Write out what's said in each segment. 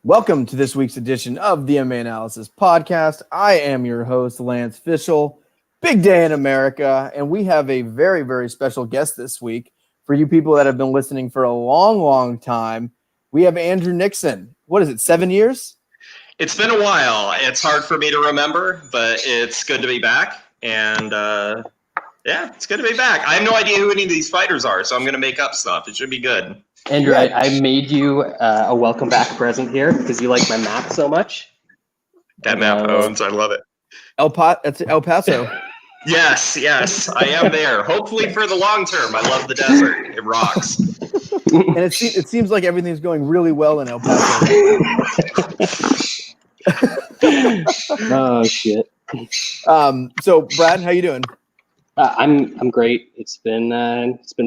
Welcome to this week's edition of the mma-analysis podcast. I am your host, Lance Fishel. Big day in America, and we have a very, very special guest this week. For you people that have been listening for a long, long time, we have Andrew Nixon. What is it, 7 years? It's been a while. It's hard for me to remember, but it's good to be back. And it's good to be back. I have no idea who any of these fighters are, so I'm going to make up stuff. It should be good. Andrew, I made you a welcome back present here because you like my map so much. That map owns. I love it. That's El Paso. Yes, I am there. Hopefully for the long term. I love the desert. It rocks. And it seems like everything's going really well in El Paso. Oh shit. So Brad, how you doing? I'm great. It's been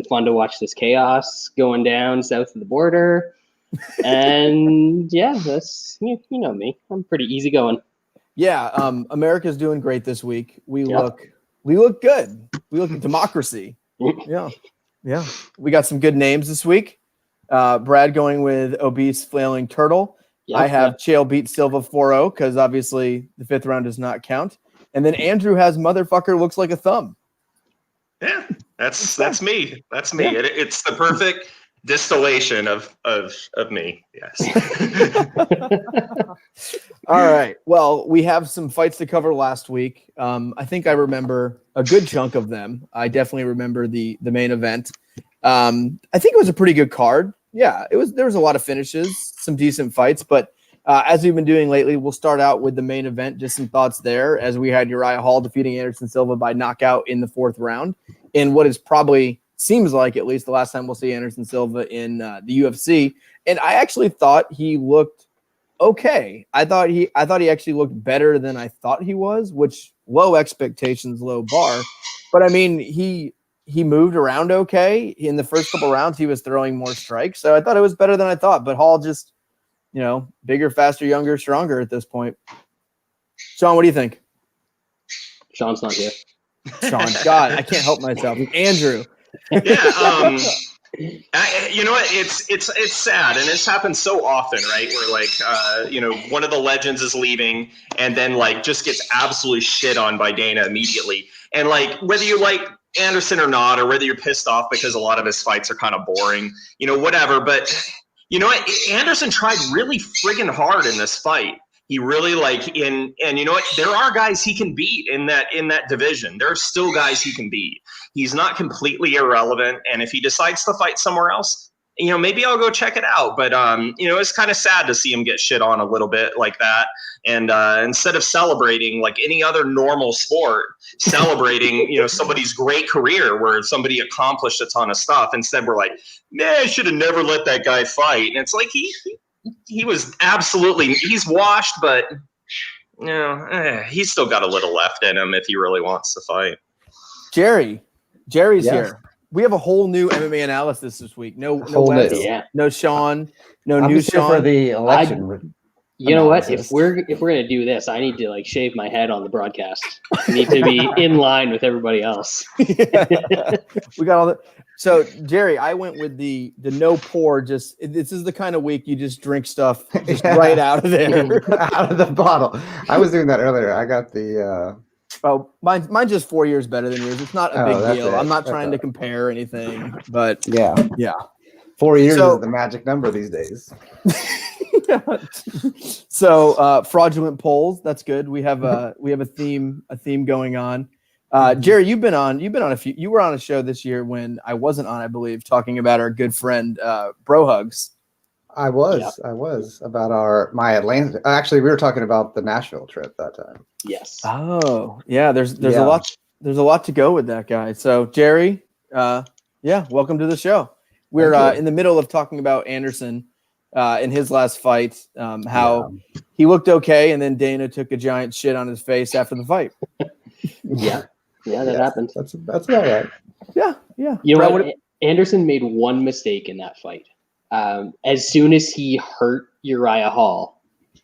fun to watch this chaos going down south of the border, and that's you know me. I'm pretty easygoing. Yeah, America's doing great this week. We look good. We look at democracy. Yeah. We got some good names this week. Brad going with obese flailing turtle. Yep, I have Chael beat Silva 4-0 because obviously the fifth round does not count. And then Andrew has motherfucker looks like a thumb. Yeah, that's me. That's me. Yeah. It's the perfect distillation of me. Yes. All right. Well, we have some fights to cover last week. I think I remember a good chunk of them. I definitely remember the main event. I think it was a pretty good card. Yeah, there was a lot of finishes, some decent fights, but as we've been doing lately, we'll start out with the main event. Just some thoughts there, as we had Uriah Hall defeating Anderson Silva by knockout in the fourth round in what is probably seems like at least the last time we'll see Anderson Silva in the UFC. And I actually thought he looked okay. I thought he actually looked better than I thought he was, which low expectations, low bar. But I mean, he moved around okay. In the first couple rounds, he was throwing more strikes. So I thought it was better than I thought. But Hall just, bigger, faster, younger, stronger at this point. Sean, what do you think? Sean's not here. Sean, God, I can't help myself. Andrew. Yeah, you know what? It's sad, and it's happened so often, right? Where one of the legends is leaving, and then just gets absolutely shit on by Dana immediately, and whether you like Anderson or not, or whether you're pissed off because a lot of his fights are kind of boring, whatever. But you know what? Anderson tried really friggin' hard in this fight. He really and you know what? There are guys he can beat in that division. There are still guys he can beat. He's not completely irrelevant. And if he decides to fight somewhere else, maybe I'll go check it out. But it's kind of sad to see him get shit on a little bit like that. And instead of celebrating like any other normal sport, celebrating somebody's great career where somebody accomplished a ton of stuff, instead we're like, I should have never let that guy fight. And it's like he was he's washed, but he's still got a little left in him if he really wants to fight. Jerry's here. We have a whole new MMA analysis this week. No Wes, no Sean, no new Sean for the election. You know what? If we're gonna do this, I need to shave my head on the broadcast. I need to be in line with everybody else. We got all the. So Jerry, I went with the no pour. This is the kind of week you just drink stuff right out of there, out of the bottle. I was doing that earlier. I got the. Oh, mine's just 4 years better than yours. It's not a big deal. I'm not trying to compare anything, but yeah. 4 years is the magic number these days. So fraudulent polls. That's good. We have a theme going on. Jerry, you've been on a few. You were on a show this year when I wasn't on, I believe, talking about our good friend Bro Hugs. I was about my Atlanta. Actually, we were talking about the Nashville trip that time. Yes. Oh, yeah. There's a lot. There's a lot to go with that guy. So Jerry, welcome to the show. We're in the middle of talking about Anderson in his last fight. How he looked okay, and then Dana took a giant shit on his face after the fight. That happened. That's about right. Yeah. You know what? Anderson made one mistake in that fight. As soon as he hurt Uriah Hall,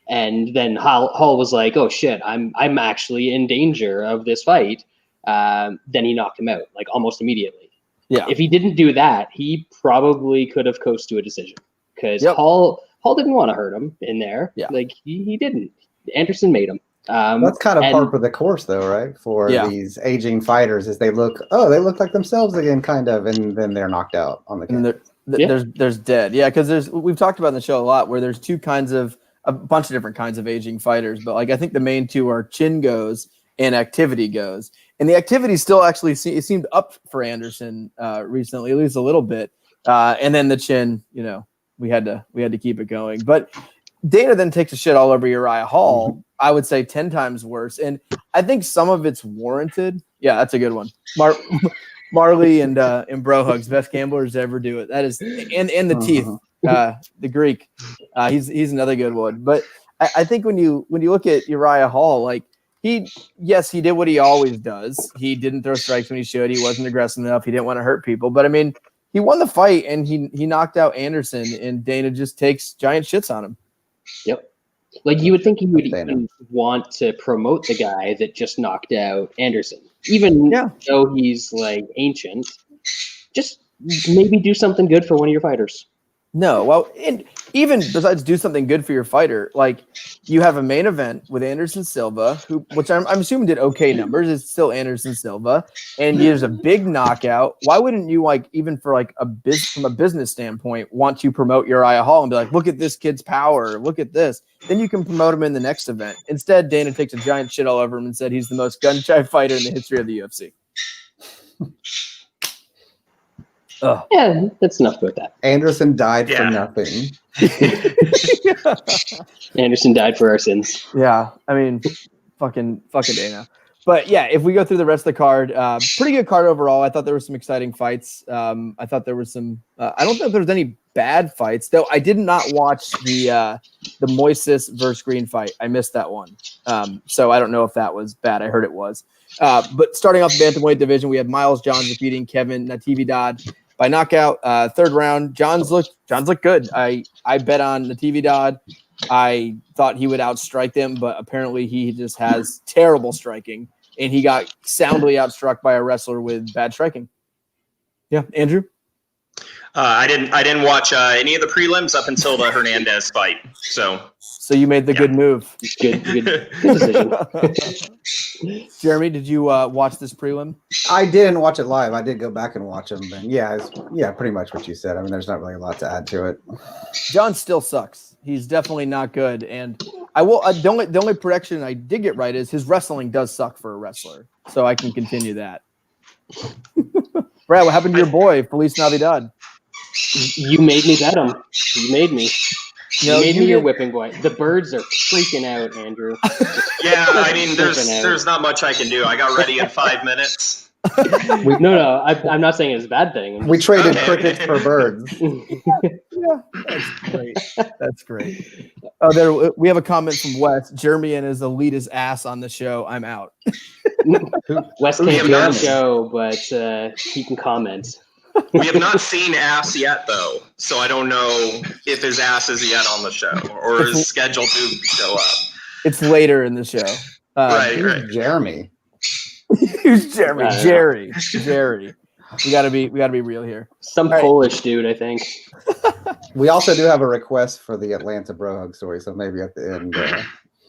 and then Hall was like, "Oh shit, I'm actually in danger of this fight." Then he knocked him out almost immediately. Yeah. If he didn't do that, he probably could have coasted to a decision because Hall Hall didn't want to hurt him in there. Yeah. Like he didn't. Anderson made him. That's kind of par for the course, though, right? For these aging fighters, is they look like themselves again, kind of, and then they're knocked out on the camera. There's dead. Yeah, because we've talked about in the show a lot where there's a bunch of different kinds of aging fighters, but like I think the main two are chin goes and activity goes. And the activity still actually it seemed up for Anderson recently, at least a little bit. And then the chin, we had to keep it going. But Dana then takes a shit all over Uriah Hall. I would say 10 times worse. And I think some of it's warranted. Yeah, that's a good one. Marley and Bro Hugs, best gamblers to ever do it. That is, and the teeth, the Greek. He's another good one. But I think when you look at Uriah Hall, like he did what he always does. He didn't throw strikes when he should. He wasn't aggressive enough. He didn't want to hurt people. But I mean, he won the fight and he knocked out Anderson, and Dana just takes giant shits on him. Yep. Like you would think he would even want to promote the guy that just knocked out Anderson, even though he's like ancient. Just maybe do something good for one of your fighters. No, well, and even besides do something good for your fighter, like you have a main event with Anderson Silva, which I'm assuming did okay numbers. It's still Anderson Silva, and there's a big knockout. Why wouldn't you, like, even for like from a business standpoint, want to promote Uriah Hall and be like, look at this kid's power, look at this? Then you can promote him in the next event. Instead, Dana takes a giant shit all over him and said he's the most gun-shy fighter in the history of the UFC. Yeah, that's enough about that. Anderson died for nothing. Anderson died for our sins. Yeah, I mean, fucking Dana. But yeah, if we go through the rest of the card, pretty good card overall. I thought there were some exciting fights. I thought there was some. I don't think there was any bad fights, though. I did not watch the Moises versus Green fight. I missed that one, so I don't know if that was bad. I heard it was. But starting off the bantamweight division, we had Miles Johns defeating Kevin Natividad by knockout. Third round, Johns looked good. I bet on Natividad. I thought he would outstrike them, but apparently he just has terrible striking, and he got soundly outstruck by a wrestler with bad striking. Yeah, Andrew? I didn't watch any of the prelims up until the Hernandez fight. So you made the good move. Good decision. Jeremy, did you watch this prelim? I didn't watch it live. I did go back and watch them. And yeah, pretty much what you said. I mean, there's not really a lot to add to it. John still sucks. He's definitely not good. And I will. The only prediction I did get right is his wrestling does suck for a wrestler. So I can continue that. Brad, what happened to your boy, Feliz Navidad? You made me bet him. You made me. You made me your whipping boy. The birds are freaking out, Andrew. Yeah, I mean, there's not much I can do. I got ready in 5 minutes. No, I'm not saying it's a bad thing. We traded crickets for birds. Yeah, that's great. Oh, we have a comment from Wes. Jeremy and his elitist ass on the show. I'm out. Wes can't be on the show, but he can comment. We have not seen ass yet, though, so I don't know if his ass is yet on the show or is scheduled to show up. It's later in the show. Right. Jeremy. Who's Jeremy? Jerry. We gotta be real here. Some Polish dude, I think. We also do have a request for the Atlanta Bro Hug story, so maybe at the end.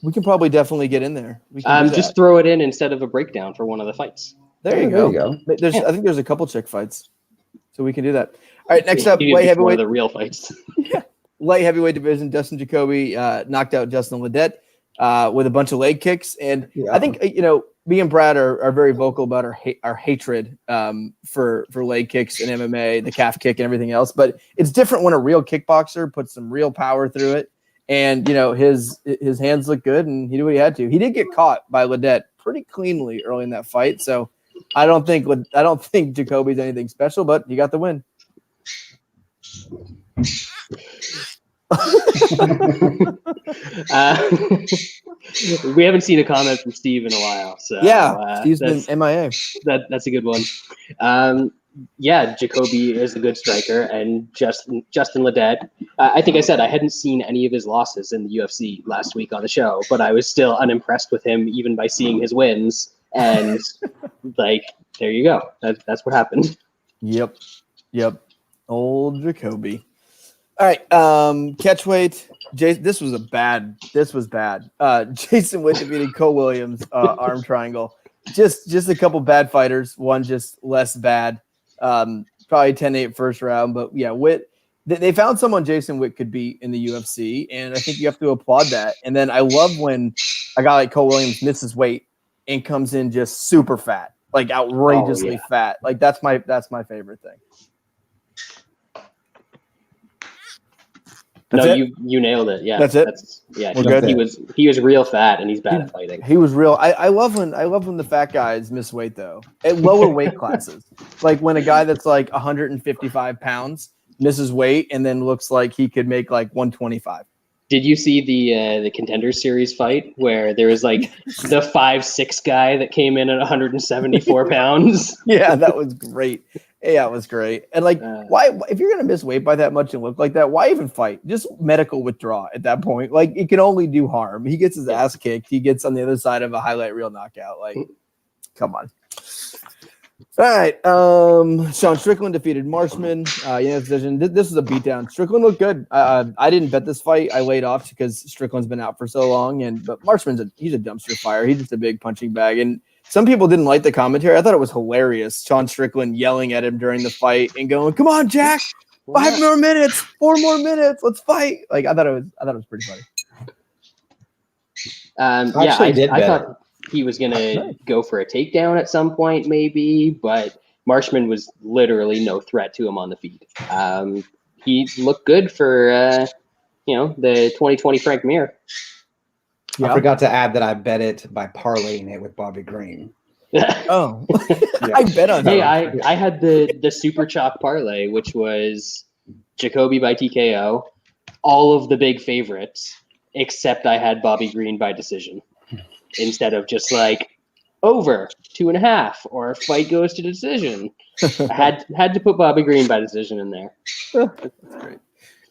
We can probably definitely get in there. We can just throw it in instead of a breakdown for one of the fights. There you go. I think there's a couple chick fights, so we can do that. All right, next up, light heavyweight. The real fights. Light heavyweight division. Dustin Jacoby knocked out Justin Ledet with a bunch of leg kicks, and I think me and Brad are very vocal about our hatred for leg kicks and MMA, the calf kick and everything else. But it's different when a real kickboxer puts some real power through it. And his hands look good, and he did what he had to. He did get caught by Ledet pretty cleanly early in that fight. So I don't think Jacoby's anything special, but he got the win. We haven't seen a comment from Steve in a while, so Steve's been MIA. That's a good one. Jacoby is a good striker, and Justin Ledet. I think I said I hadn't seen any of his losses in the UFC last week on the show, but I was still unimpressed with him even by seeing his wins. And there you go. That's what happened. Yep. Old Jacoby. All right, catch weight. This was bad. Jason Witt defeated Cole Williams, arm triangle. Just a couple bad fighters. One just less bad. Probably 10-8 first round, but yeah, Witt. They found someone Jason Witt could beat in the UFC, and I think you have to applaud that. And then I love when a guy like Cole Williams misses weight and comes in just super fat, like outrageously fat. Like that's my favorite thing. You nailed it. Yeah, that's it. He was real fat, and he's bad at fighting. He was real. I love when the fat guys miss weight though at lower weight classes. Like when a guy that's like 155 pounds misses weight and then looks like he could make like 125. Did you see the Contender Series fight where there was like the 5'6" guy that came in at 174 pounds? Yeah, that was great. Yeah, it was great. And like, why, if you're gonna miss weight by that much and look like that, why even fight? Just medical withdrawal at that point. Like, it can only do harm. He gets his ass kicked. He gets on the other side of a highlight reel knockout. Like, come on. All right. Sean Strickland defeated Marshman. Decision. This was a beatdown. Strickland looked good. I didn't bet this fight. I laid off because Strickland's been out for so long. But Marshman's he's a dumpster fire. He's just a big punching bag. And some people didn't like the commentary. I thought it was hilarious. Sean Strickland yelling at him during the fight and going, "Come on, Jack! 5 more minutes, 4 more minutes. Let's fight!" Like I thought it was pretty funny. I thought he was going to go for a takedown at some point, maybe, but Marshman was literally no threat to him on the feet. He looked good for, the 2020 Frank Mir. Yeah. I forgot to add that I bet it by parlaying it with Bobby Green. Oh, I bet on that. Hey, I had the Super Chalk parlay, which was Jacoby by TKO, all of the big favorites, except I had Bobby Green by decision. Instead of just like over 2.5 or fight goes to decision. I had to put Bobby Green by decision in there. That's great.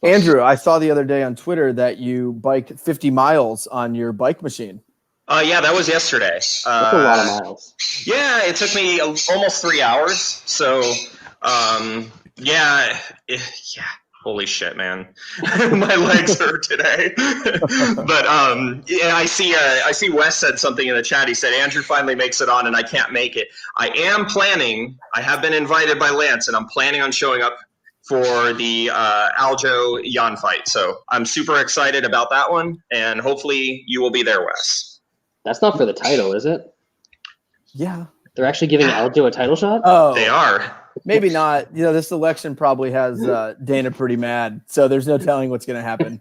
Andrew, I saw the other day on Twitter that you biked 50 miles on your bike machine. Yeah, that was yesterday. That's a lot of miles. Yeah, it took me almost 3 hours. So, holy shit, man. My legs hurt today. But I see Wes said something in the chat. He said, Andrew finally makes it on and I can't make it. I have been invited by Lance and I'm planning on showing up for the Aljo Jan fight. So I'm super excited about that one. And hopefully you will be there, Wes. That's not for the title, is it? Yeah. They're actually giving Aljo a title shot? Oh, they are. Maybe not. This election probably has Dana pretty mad, so there's no telling what's going to happen.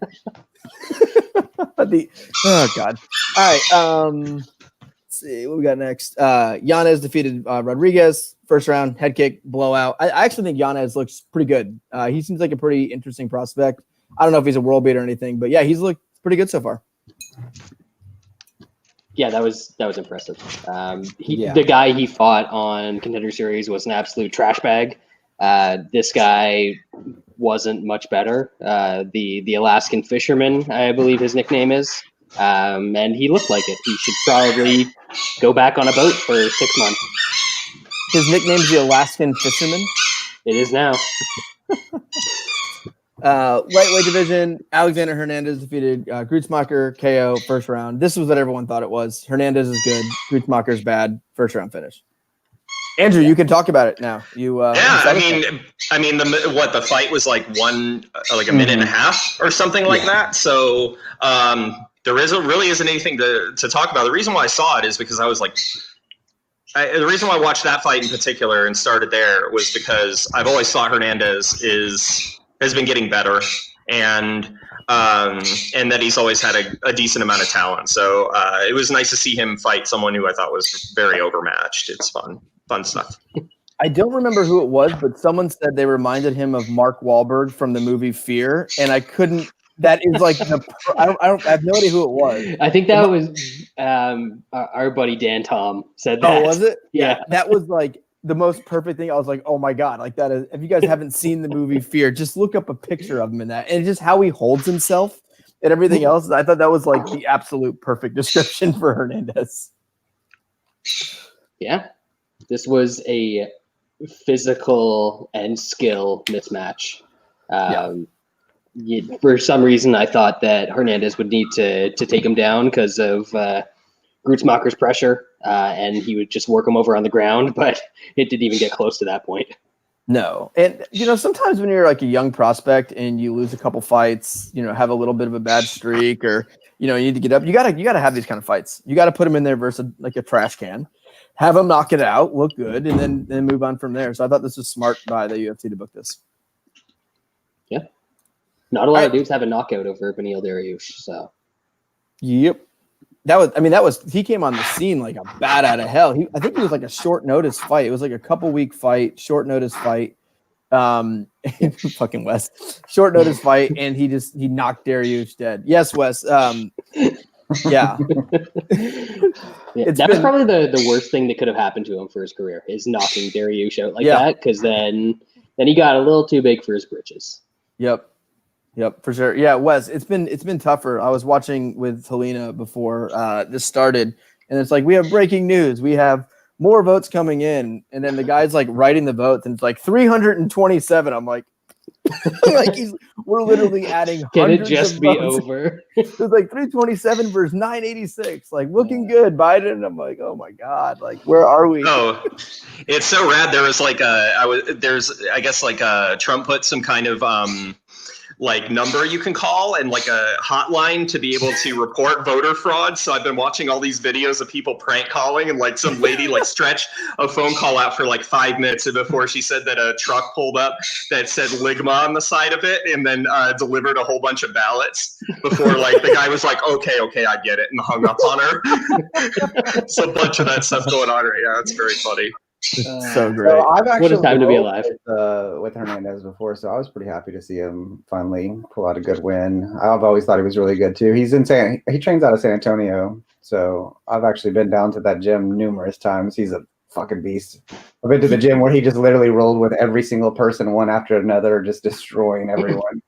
Oh God! All right. Let's see what we got next. Yanez defeated Rodriguez first round head kick blowout. I actually think Yanez looks pretty good. He seems like a pretty interesting prospect. I don't know if he's a world beater or anything, but yeah, he's looked pretty good so far. Yeah, that was impressive. The guy he fought on Contender Series was an absolute trash bag. This guy wasn't much better. The Alaskan Fisherman, I believe his nickname is, and he looked like it. He should probably go back on a boat for 6 months. His nickname's the Alaskan Fisherman? It is now. Lightweight division, Alexander Hernandez defeated Grutzmacher KO first round. This was what everyone thought it was. Hernandez is good. Grutzmacher's bad. First round finish. Andrew, you can talk about it now. The fight was like a minute and a half or something like that. So there really isn't anything to talk about. The reason why I saw it is because I was like, the reason why I watched that fight in particular and started there was because I've always thought Hernandez has been getting better, and that he's always had a decent amount of talent. So it was nice to see him fight someone who I thought was very overmatched. It's fun stuff. I don't remember who it was, but someone said they reminded him of Mark Wahlberg from the movie Fear, and I couldn't. That is like I have no idea who it was. I think that was our buddy Dan Tom said that. Oh, was it? Yeah, that was like the most perfect thing. I was like, oh my God, like that is, if you guys haven't seen the movie Fear, just look up a picture of him in that. And just how he holds himself and everything else. I thought that was like the absolute perfect description for Hernandez. Yeah. This was a physical and skill mismatch. for some reason, I thought that Hernandez would need to take him down because of Grutzmacher's pressure, and he would just work him over on the ground, but it didn't even get close to that point. No. And, sometimes when you're like a young prospect and you lose a couple fights, have a little bit of a bad streak or, you need to get up, you gotta have these kind of fights. You got to put them in there versus like a trash can, have them knock it out, look good, and then move on from there. So I thought this was smart by the UFC to book this. Yeah. Not a lot of dudes have a knockout over Beneil Dariush, so. Yep. He came on the scene like a bat out of hell. I think it was like a short notice fight. It was like a couple week fight, short notice fight. Fucking Wes. Short notice fight, and he knocked Dariush dead. Yes, Wes. Yeah. That was probably the worst thing that could have happened to him for his career is knocking Dariush out like that, because then he got a little too big for his britches. Yep, for sure. Yeah, Wes, it's been tougher. I was watching with Helena before this started, and it's like, we have breaking news. We have more votes coming in, and then the guy's like writing the votes, and it's like 327. I'm like, we're literally adding. Can it just be over? It was like 327 versus 986. Like, looking good, Biden. And I'm like, oh my god, like, where are we? Oh, it's so rad. There was Trump put some kind of like number you can call and like a hotline to be able to report voter fraud. So I've been watching all these videos of people prank calling, and like some lady like stretched a phone call out for like 5 minutes before she said that a truck pulled up that said Lima on the side of it, and then delivered a whole bunch of ballots before like the guy was like, okay, I get it, and hung up on her. So a bunch of that stuff going on right now. It's very funny. So great. So I've actually what a time to be alive with Hernandez before, so I was pretty happy to see him finally pull out a good win. I've always thought he was really good too. He's insane. He trains out of San Antonio, so I've actually been down to that gym numerous times. He's a fucking beast. I've been to the gym where he just literally rolled with every single person one after another, just destroying everyone.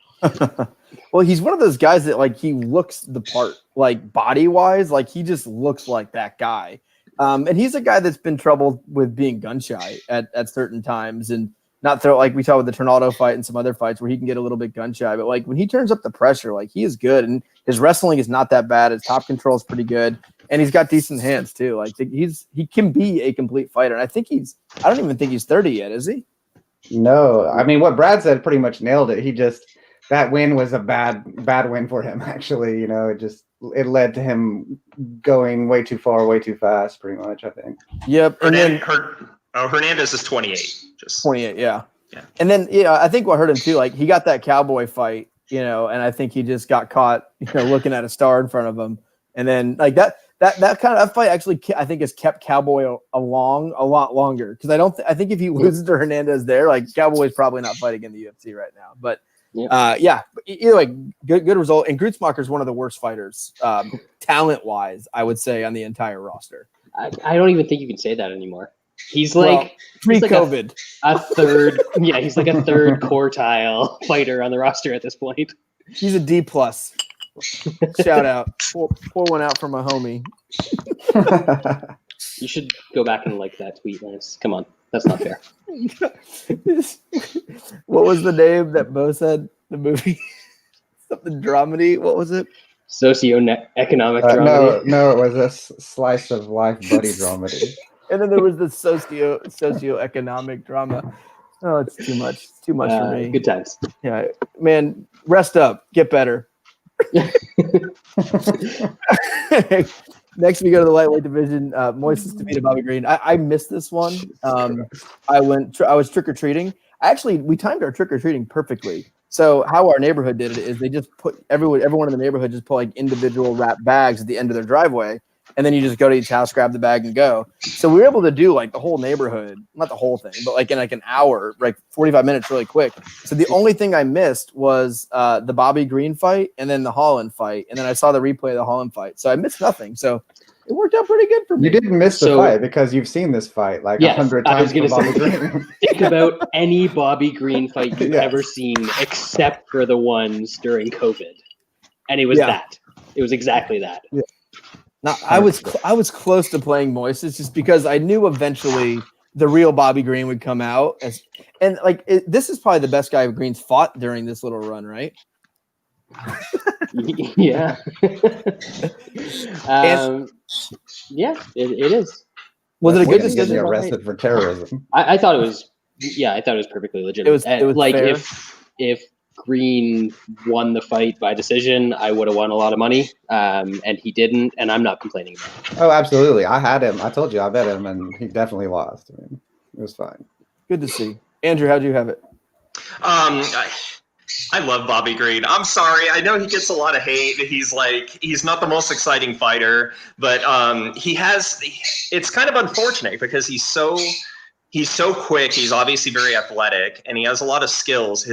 Well, he's one of those guys that like he looks the part, like body wise, like he just looks like that guy. And he's a guy that's been troubled with being gun shy at certain times and not throw, like we saw with the Tornado fight and some other fights where he can get a little bit gun shy. But like when he turns up the pressure, like he is good, and his wrestling is not that bad. His top control is pretty good, and he's got decent hands too. Like he can be a complete fighter. And I don't even think he's 30 yet, is he? No, I mean what Brad said pretty much nailed it. That win was a bad win for him. Actually, it led to him going way too far, way too fast, pretty much, I think. Yep. And Hernandez is 28. Just 28, yeah. And then, I think what hurt him too, like he got that cowboy fight, and I think he just got caught, looking at a star in front of him. And then like that fight actually, I think, has kept Cowboy along a lot longer. Because I think if he loses to Hernandez there, like Cowboy's probably not fighting in the UFC right now. But either way, good result. And Grutzmacher is one of the worst fighters, talent-wise, I would say, on the entire roster. I don't even think you can say that anymore. He's like pre-COVID, a third. Yeah, he's like a third quartile fighter on the roster at this point. He's a D+. Shout out, pour one out for my homie. You should go back and like that tweet, Lance. Come on. That's not fair. What was the name that Bo said? The movie? Something dramedy? What was it? Socio-economic dramedy? No, it was a slice of life buddy dramedy. And then there was the socio-economic drama. Oh, it's too much. It's too much for me. Good times. Yeah, man, rest up. Get better. Next, we go to the lightweight division. Moises defeated Bobby Green. I missed this one. I was trick-or-treating. Actually, we timed our trick-or-treating perfectly. So how our neighborhood did it is they just put everyone in the neighborhood just put like individual wrapped bags at the end of their driveway. And then you just go to each house, grab the bag, and go. So we were able to do like the whole neighborhood, not the whole thing, but like in like an hour, like 45 minutes, really quick. So the only thing I missed was the Bobby Green fight and then the Holland fight, and then I saw the replay of the Holland fight. So I missed nothing. So it worked out pretty good for me. You didn't miss the fight because you've seen this fight like 100 times. I was going to say, think about any Bobby Green fight you've ever seen, except for the ones during COVID, and it was that. It was exactly that. Yeah. Now, I was close to playing Moises just because I knew eventually the real Bobby Green would come out. This is probably the best guy Green's fought during this little run, right? Yeah. Yeah, it is. Was it a good Getting decision? arrested for terrorism. I thought it was. Yeah, I thought it was perfectly legitimate. It was like fair. if Green won the fight by decision, I would have won a lot of money. And he didn't, and I'm not complaining about it. Oh, absolutely. I had him. I told you I bet him, and he definitely lost. I mean, it was fine. Good to see. Andrew, how'd you have it? I love Bobby Green. I'm sorry. I know he gets a lot of hate. He's not the most exciting fighter, but it's kind of unfortunate because he's so quick. He's obviously very athletic, and he has a lot of skills.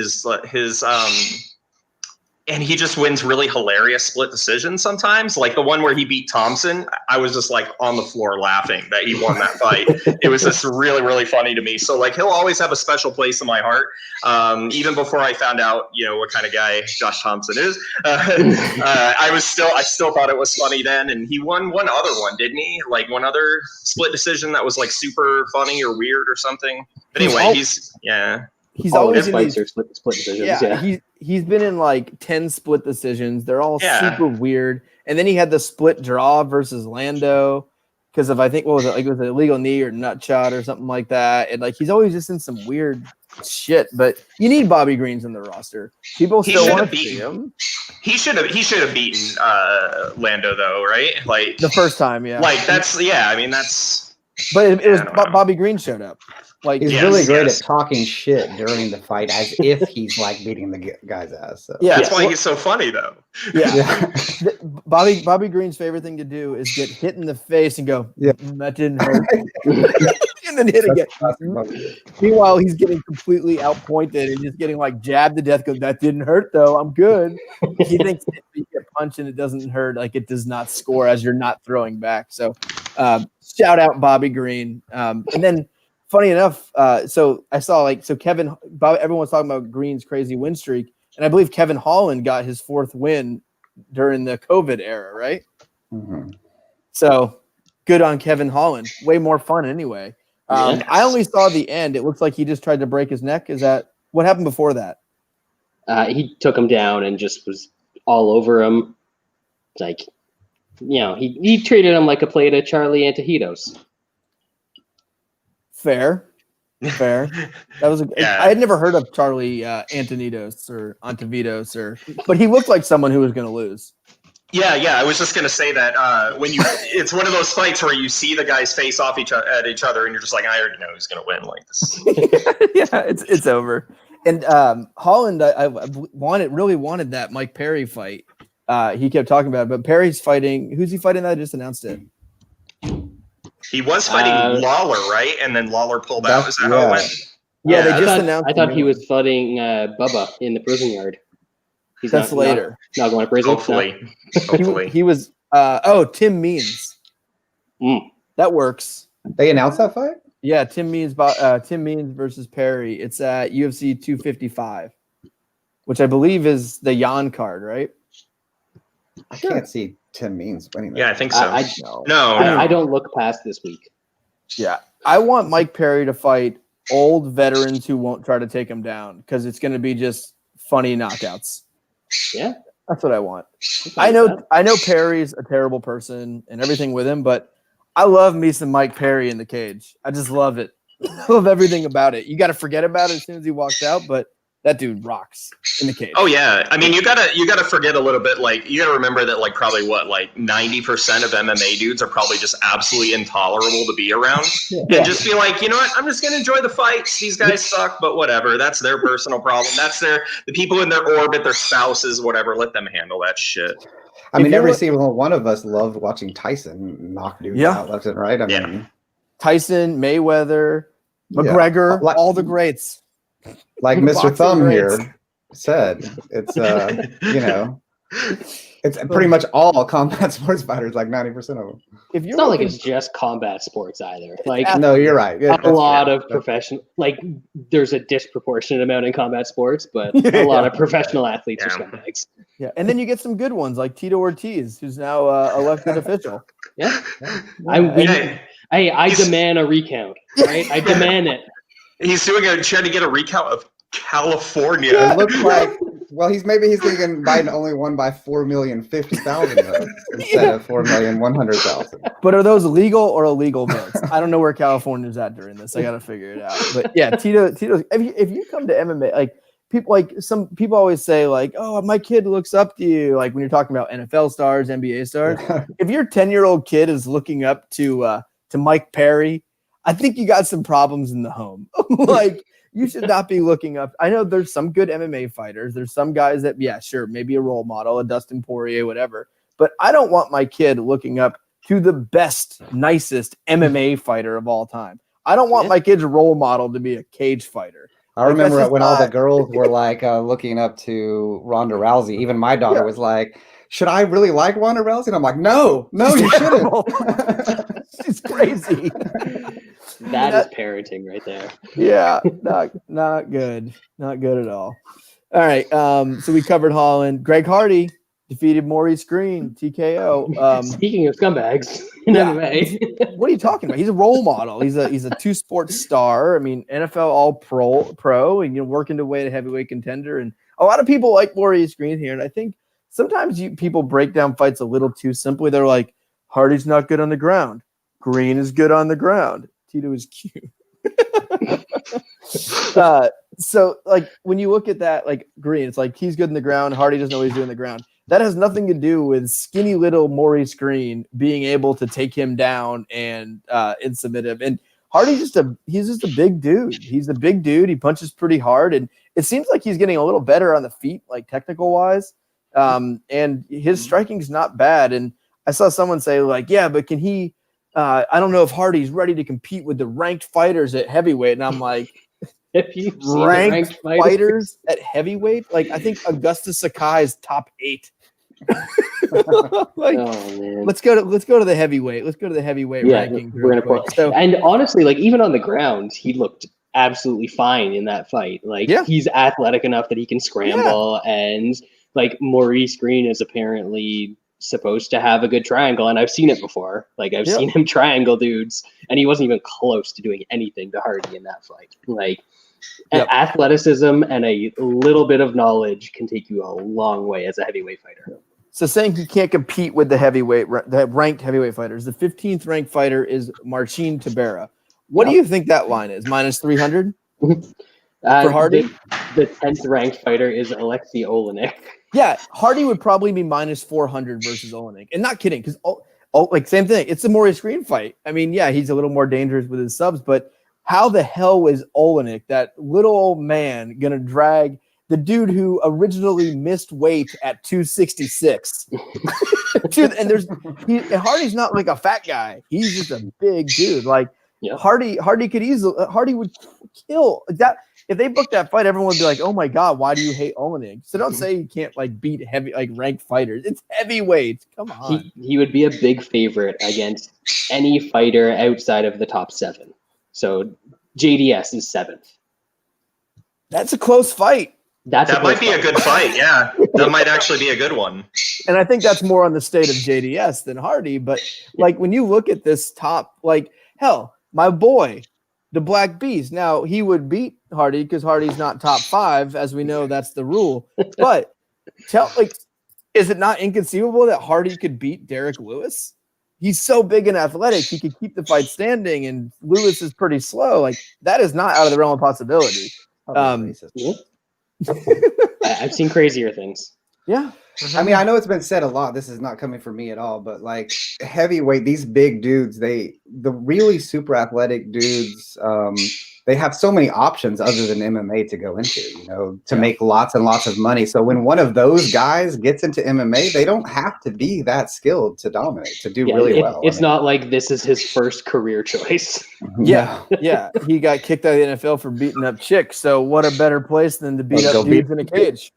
And he just wins really hilarious split decisions sometimes. Like the one where he beat Thompson, I was just like on the floor laughing that he won that fight. It was just really, really funny to me. So like he'll always have a special place in my heart. Even before I found out, what kind of guy Josh Thompson is, I still thought it was funny then. And he won one other one, didn't he? Like one other split decision that was like super funny or weird or something. But anyway, He's All always his in fights these, are split decisions. yeah. He's been in like 10 split decisions. They're all super weird. And then he had the split draw versus Lando because of, I think, what was it? Like it was an illegal knee or nut shot or something like that. And like he's always just in some weird shit. But you need Bobby Greens in the roster. People still want to see him. He should have beaten Lando though, right? Like the first time, yeah. Like that's I mean that's. But it was Bobby Green showed up. Like he's really great at talking shit during the fight, as if he's like beating the guy's ass. So. Yeah, that's why he's so funny, though. Yeah, Bobby Green's favorite thing to do is get hit in the face and go, "That didn't hurt," and then hit again. Meanwhile, he's getting completely outpointed and just getting like jabbed to death. Goes, "That didn't hurt, though. I'm good." He thinks if you get punched and it doesn't hurt, like it does not score as you're not throwing back. So, shout out Bobby Green, and then. Funny enough, so I saw everyone's talking about Green's crazy win streak, and I believe Kevin Holland got his 4th win during the COVID era, right? Mm-hmm. So good on Kevin Holland. Way more fun anyway. I only saw the end. It looks like he just tried to break his neck. Is that what happened before that? He took him down and just was all over him. Like, he treated him like a plate of Charlie Antojitos. Fair. That was I had never heard of Charlie Antonitos or Ontivitos but he looked like someone who was going to lose. Yeah. I was just going to say that it's one of those fights where you see the guys face off at each other, and you're just like, I already know who's going to win. Like this. Yeah, it's over. And Holland, I really wanted that Mike Perry fight. He kept talking about it, but Perry's fighting. Who's he fighting? I just announced it. He was fighting Lawler, right? And then Lawler pulled out. Is that how it went? Yeah, they just announced. I thought he was fighting Bubba in the prison yard. That's later. Not going to prison. Hopefully. He was. Tim Means. That works. They announced that fight. Yeah, Tim Means versus Perry. It's at UFC 255, which I believe is the Jan card, right? I can't see Tim Means winning that. Yeah, I think so. I don't look past this week. Yeah. I want Mike Perry to fight old veterans who won't try to take him down because it's going to be just funny knockouts. Yeah. That's what I want. I know Perry's a terrible person and everything with him, but I love me some Mike Perry in the cage. I just love it. I love everything about it. You got to forget about it as soon as he walks out, but that dude rocks in the cage. Oh yeah, I mean you gotta forget a little bit. Like you gotta remember that like probably 90% of MMA dudes are probably just absolutely intolerable to be around. And just be like, you know what? I'm just gonna enjoy the fights. These guys suck, but whatever. That's their personal problem. That's the people in their orbit, their spouses, whatever. Let them handle that shit. I mean, every single one of us loved watching Tyson knock dudes out left and right. I mean, Tyson, Mayweather, McGregor, all the greats. Like Mr. Thumb here said, it's it's pretty much all combat sports fighters, like 90% of them. It's not like it's just combat sports either. Like no, you're right. Yeah, a lot of professional, like there's a disproportionate amount in combat sports, but a lot of professional athletes are scumbags. Yeah, and then you get some good ones like Tito Ortiz, who's now elected official. Yeah. I demand a recount. Right, I demand it. He's trying to get a recount of California. It looks like Well, he's thinking Biden only won by 4,050,000 votes instead of 4,100,000. But are those legal or illegal votes? I don't know where California's at during this. I got to figure it out. But yeah, Tito, if you come to MMA, like some people always say like, oh, my kid looks up to you. Like when you're talking about NFL stars, NBA stars, if your 10-year-old kid is looking up to Mike Perry, I think you got some problems in the home. Like you should not be looking up. I know there's some good MMA fighters. There's some guys that, yeah, sure, maybe a role model, a Dustin Poirier, whatever. But I don't want my kid looking up to the best, nicest MMA fighter of all time. I don't want my kid's role model to be a cage fighter. I remember when all the girls were like looking up to Ronda Rousey. Even my daughter was like, should I really like Ronda Rousey? And I'm like, no, you shouldn't. She's crazy. That is parenting right there. Yeah, not good. Not good at all. All right. So we covered Holland. Greg Hardy defeated Maurice Green, TKO. Speaking of scumbags in MMA. What are you talking about? He's a role model. He's a two-sport star. I mean, NFL all pro, and working to way to heavyweight contender. And a lot of people like Maurice Green here. And I think sometimes people break down fights a little too simply. They're like, Hardy's not good on the ground. Green is good on the ground. Tito is cute. So like when you look at that, like Green, it's like he's good in the ground. Hardy doesn't know what he's doing on the ground. That has nothing to do with skinny little Maurice Green being able to take him down and submit him. And Hardy's he's just a big dude. He's a big dude. He punches pretty hard, and it seems like he's getting a little better on the feet, like technical wise. And his striking's not bad. And I saw someone say like, yeah, but can he? I don't know if Hardy's ready to compete with the ranked fighters at heavyweight. And I'm like, if you ranked fighters at heavyweight, like I think Augusta Sakai is top 8. Like, let's go to the heavyweight. Let's go to the heavyweight ranking. We're gonna and honestly, like even on the ground, he looked absolutely fine in that fight. Like he's athletic enough that he can scramble, and like Maurice Green is apparently supposed to have a good triangle, and I've seen it before. Like I've seen him triangle dudes, and he wasn't even close to doing anything to Hardy in that fight. Like athleticism and a little bit of knowledge can take you a long way as a heavyweight fighter. So saying he can't compete with the ranked heavyweight fighters. The 15th ranked fighter is Marcin Tibera. What do you think that line is? Minus 300 for Hardy? The 10th ranked fighter is Alexei Olenek. Yeah, Hardy would probably be minus 400 versus Olenek. And not kidding, because like same thing. It's the Maurice Green fight. I mean, yeah, he's a little more dangerous with his subs, but how the hell was Olenek, that little old man, going to drag the dude who originally missed weight at 266? Dude, and Hardy's not like a fat guy. He's just a big dude. Like Hardy would kill that. If they booked that fight, everyone would be like, "Oh my god, why do you hate Olenek?" So don't say you can't like beat heavy like ranked fighters. It's heavyweight. Come on. He would be a big favorite against any fighter outside of the top 7. So JDS is 7th. That's a close fight. That might be a good fight. Yeah, that might actually be a good one. And I think that's more on the state of JDS than Hardy. But like when you look at this top, like hell, my boy, the Black Beast. Now he would beat Hardy because Hardy's not top 5, as we know that's the rule. But is it not inconceivable that Hardy could beat Derek Lewis? He's so big and athletic, he could keep the fight standing, and Lewis is pretty slow. Like that is not out of the realm of possibility. I've seen crazier things. Yeah. I mean, I know it's been said a lot. This is not coming from me at all, but like heavyweight, these big dudes, the really super athletic dudes, they have so many options other than MMA to go into, to make lots and lots of money. So when one of those guys gets into MMA, they don't have to be that skilled to dominate, to do really well. It's not like this is his first career choice. Yeah. He got kicked out of the NFL for beating up chicks. So what a better place than to beat up dudes in a cage.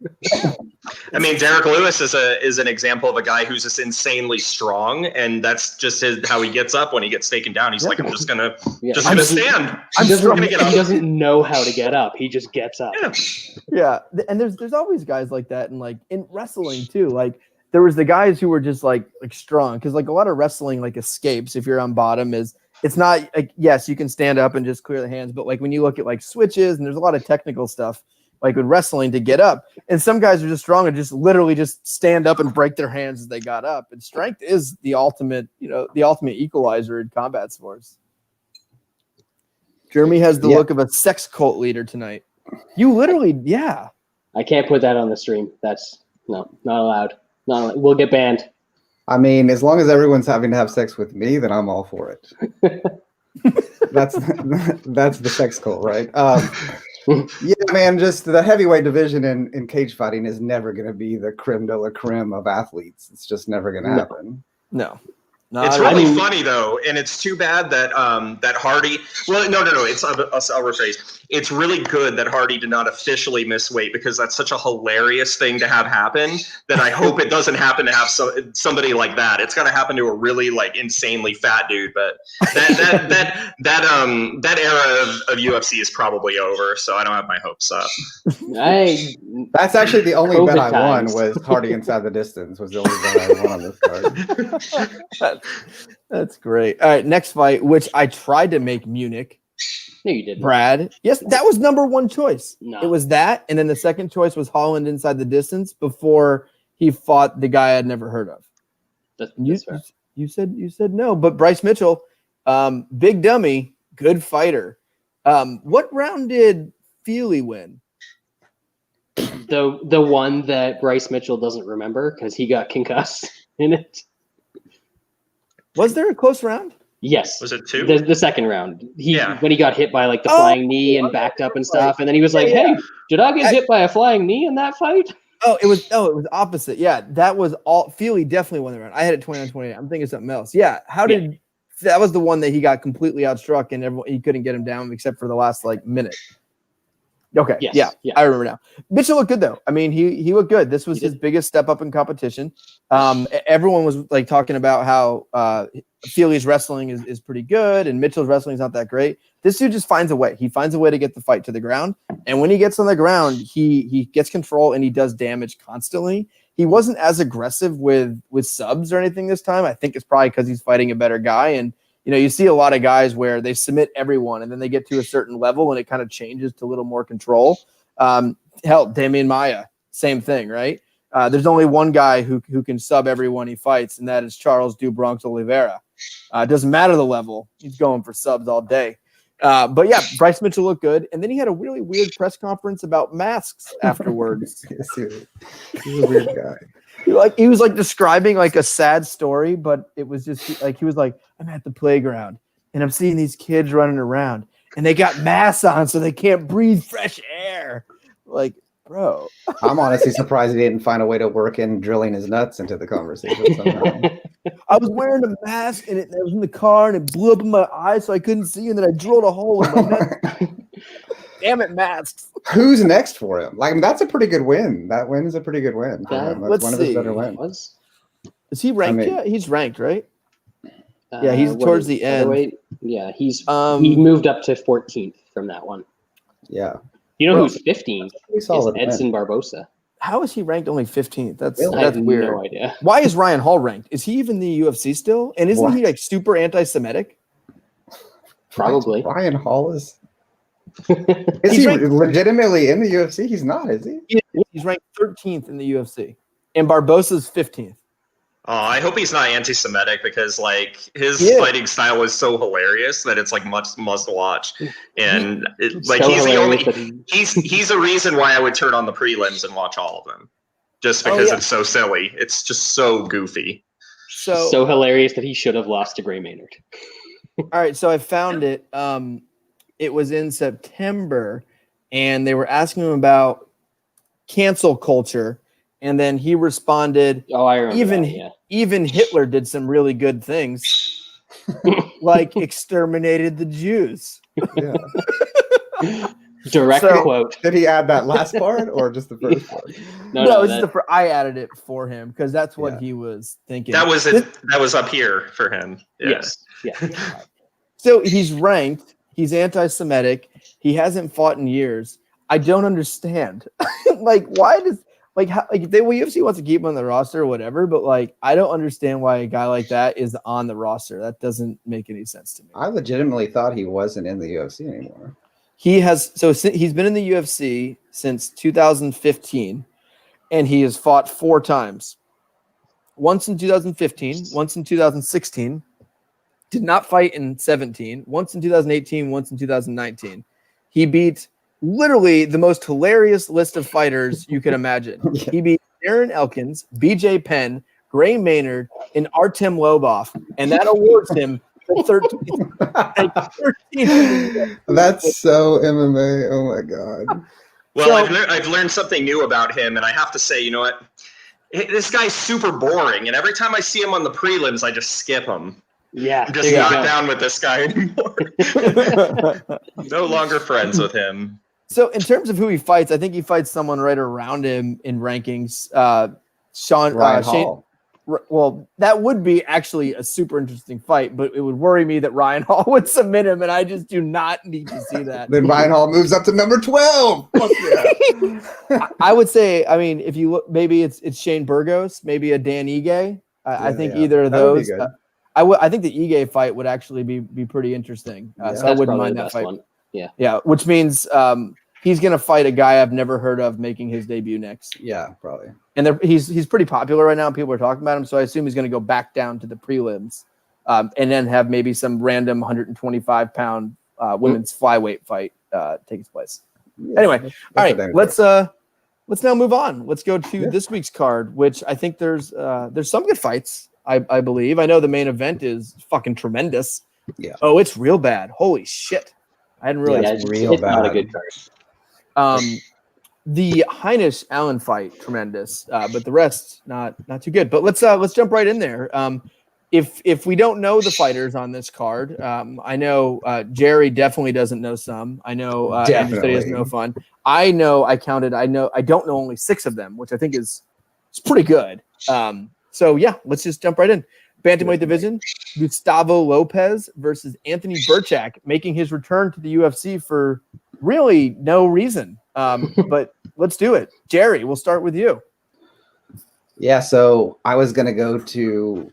I mean, Derek Lewis is an example of a guy who's just insanely strong, and that's just how he gets up when he gets taken down. He's like, I'm just gonna stand. He doesn't know how to get up. He just gets up. Yeah, and there's always guys like that, and like in wrestling too. Like there was the guys who were just like strong, because like a lot of wrestling like escapes if you're on bottom is. It's not like, yes, you can stand up and just clear the hands, but like when you look at like switches and there's a lot of technical stuff, like with wrestling, to get up. And some guys are just strong and just literally just stand up and break their hands as they got up. And strength is the ultimate, the ultimate equalizer in combat sports. Jeremy has the look of a sex cult leader tonight. You literally, yeah. I can't put that on the stream. That's not allowed. We'll get banned. I mean, as long as everyone's having to have sex with me, then I'm all for it. That's the sex cult, right? Yeah, man, just the heavyweight division in cage fighting is never going to be the creme de la creme of athletes. It's just never going to happen. No. It's really funny though, and it's too bad that that Hardy. Well, no. I'll rephrase. It's really good that Hardy did not officially miss weight, because that's such a hilarious thing to have happen. That I hope it doesn't happen to have somebody like that. It's got to happen to a really like insanely fat dude. But that era of UFC is probably over. So I don't have my hopes up. That's actually the only COVID bet I won times. was Hardy inside the distance. Was the only bet I won on this card. That's great. All right, next fight, which I tried to make Munich. No, you didn't. Brad. Yes, that was number one choice. No. It was that, and then the second choice was Holland inside the distance before he fought the guy I'd never heard of. That's fair. You said no, but Bryce Mitchell, big dummy, good fighter. What round did Feely win? The one that Bryce Mitchell doesn't remember because he got concussed in it. Was there a close round? Yes. Was it 2? The second round. When he got hit by like the flying knee and backed up and stuff, and then he was like, "Hey, did I get hit by a flying knee in that fight?" It was opposite. Yeah, that was all. Feely definitely won the round. I had it 29-28. I'm thinking something else. Yeah, that was the one that he got completely outstruck and he couldn't get him down except for the last like minute. Okay. Yes. Yeah, Yeah. I remember now. Mitchell looked good though. I mean, he looked good. This was his biggest step up in competition. Everyone was like talking about how Feely's wrestling is pretty good and Mitchell's wrestling is not that great. This dude just finds a way. He finds a way to get the fight to the ground. And when he gets on the ground, he gets control and he does damage constantly. He wasn't as aggressive with subs or anything this time. I think it's probably because he's fighting a better guy. And you see a lot of guys where they submit everyone and then they get to a certain level and it kind of changes to a little more control. Hell, Damian Maia, same thing, right? There's only one guy who can sub everyone he fights, and that is Charles do Bronx Oliveira. It doesn't matter the level. He's going for subs all day. But yeah, Bryce Mitchell looked good. And then he had a really weird press conference about masks afterwards. He's a weird guy. He was describing like a sad story, but it was just like he was like, I'm at the playground and I'm seeing these kids running around and they got masks on so they can't breathe fresh air. Like, bro. I'm honestly surprised he didn't find a way to work in drilling his nuts into the conversation somehow. I was wearing a mask and I was in the car and it blew up in my eye so I couldn't see, and then I drilled a hole in my neck. Damn it, masks. Who's next for him? Like, that's a pretty good win. That win is a pretty good win for him. That's let's one of see. his better wins. Is he ranked yet? He's ranked, right? Yeah, he's What towards is the end. Yeah, he moved up to 14th from that one. Yeah. You know who's 15th? Pretty Is solid win. Edson Barbosa. How is he ranked only 15th? That's I have weird. no idea. Why is Ryan Hall ranked? Is he even the UFC still? And isn't he like super anti-Semitic? Probably. Ryan Hall is. Is he legitimately in the UFC? He's not, is he? He's ranked 13th in the UFC, and Barbosa's 15th. Oh, I hope he's not anti-Semitic, because like his fighting style is so hilarious that it's like must watch. And he's the only he's a reason why I would turn on the prelims and watch all of them, just because it's so silly. It's just so goofy. So hilarious that he should have lost to Gray Maynard. All right, so I found it. It was in September, and they were asking him about cancel culture, and then he responded, "Oh, I remember even Hitler did some really good things, like exterminated the Jews." Yeah. Direct quote. Did he add that last part or just the first part? No, I added it for him because that's what he was thinking. That was it. That was up here for him. Yeah. Yes. Yeah. So he's ranked. He's anti-Semitic. He hasn't fought in years. I don't understand. Why does if the UFC wants to keep him on the roster or whatever, but I don't understand why a guy like that is on the roster. That doesn't make any sense to me. I legitimately thought he wasn't in the UFC anymore. He's been in the UFC since 2015, and he has fought 4 times. Once in 2015, once in 2016, did not fight in 17, once in 2018, once in 2019. He beat literally the most hilarious list of fighters you could imagine. Yeah. He beat Aaron Elkins, BJ Penn, Gray Maynard, and Artem Lobov, and that awards him the 13. That's so MMA. Oh my god. Well, So- I've learned something new about him, and I have to say, you know what? This guy's super boring, and every time I see him on the prelims, I just skip him. Yeah, I'm just there you not go. down with this guy anymore. No longer friends with him. So in terms of who he fights, I think he fights someone right around him in rankings. Shane. Well, that would be actually a super interesting fight, but it would worry me that Ryan Hall would submit him, and I just do not need to see that. Then Ryan Hall moves up to number 12. Fuck yeah. I would say, I mean, if you look, maybe it's Shane Burgos, maybe a Dan Ige. I think either of That would be those. good. I think the Ige fight would actually be pretty interesting. So I That's wouldn't probably mind the that best fight. one. Yeah, which means he's going to fight a guy I've never heard of making his debut next. Yeah, probably. And he's pretty popular right now. People are talking about him, so I assume he's going to go back down to the prelims, and then have maybe some random 125-pound women's flyweight fight takes place. Yeah, Anyway, that's all what right, let's now move on. Let's go to this week's card, which I think there's some good fights. I believe. I know the main event is fucking tremendous. Yeah. Oh, it's real bad. Holy shit! I hadn't realized. Yeah, it's it's real not a bad. good card. The Heinisch Allen fight, tremendous, but the rest not too good. But let's jump right in there. If we don't know the fighters on this card, I know Jerry definitely doesn't know some. I know Andrew said he has no fun. I don't know only 6 of them, which I think is pretty good. So yeah, let's just jump right in. Bantamweight division: Gustavo Lopez versus Anthony Birchak, making his return to the UFC for really no reason. But let's do it. Jerry, we'll start with you. Yeah, so I was going to go to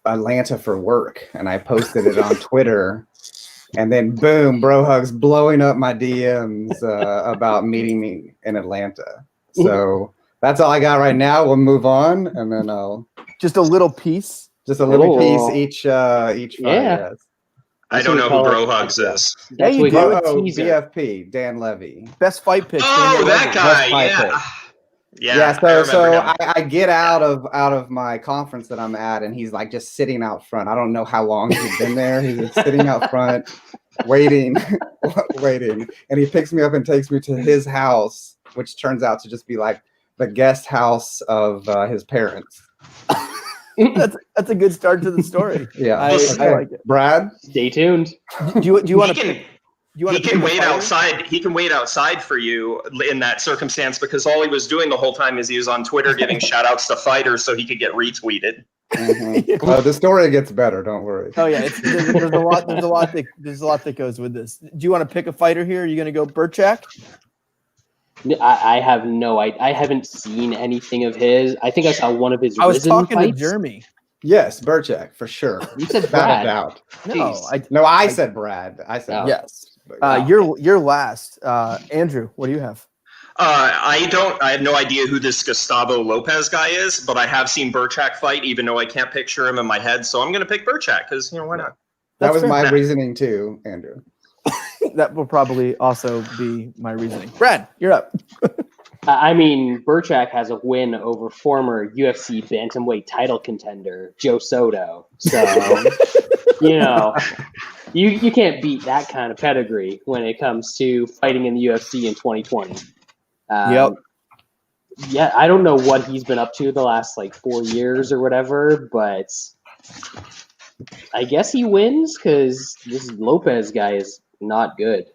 Atlanta for work, and I posted it on Twitter, and then boom, Bro Hugs blowing up my DMs about meeting me in Atlanta. So that's all I got right now. We'll move on, and then Just a little piece. just a little Oh. piece each fight. Yeah. Yes. I don't know who Bro Hugs is. Yeah, you we do. call it. Oh, teaser. BFP, Dan Levy. Best fight pitch. Oh, Daniel that Levy. guy. fight Yeah. pick. Yeah. So I remember him. I get out of my conference that I'm at, and he's like just sitting out front. I don't know how long he's been there. He's just sitting out front, waiting, and he picks me up and takes me to his house, which turns out to just be like the guest house of his parents. That's a good start to the story. Yeah, I like it. Brad. Stay tuned. Do you want He to? can- You He can wait outside. He can wait outside for you in that circumstance because all he was doing the whole time is he was on Twitter giving shout outs to fighters so he could get retweeted. Oh, the story gets better. Don't worry. Oh yeah, there's a lot. There's a lot that goes with this. Do you want to pick a fighter here? Are you going to go Birchak? I have no idea. I haven't seen anything of his. I think I saw one of his I was Risen talking fights. to Jeremy. Yes, Birchak for sure. You said Without a Brad. doubt. No, Jeez. I said Brad. I said Oh. yes. But- Wow. You're last. Andrew, what do you have? I have no idea who this Gustavo Lopez guy is, but I have seen Birchak fight, even though I can't picture him in my head. So I'm going to pick Birchak because, why not? that That's was fair. my reasoning too, Andrew. That will probably also be my reasoning. Brad, you're up. I mean, Birchak has a win over former UFC bantamweight title contender Joe Soto. So, you can't beat that kind of pedigree when it comes to fighting in the UFC in 2020. Yep. Yeah, I don't know what he's been up to the last 4 years or whatever, but I guess he wins because this Lopez guy is not good.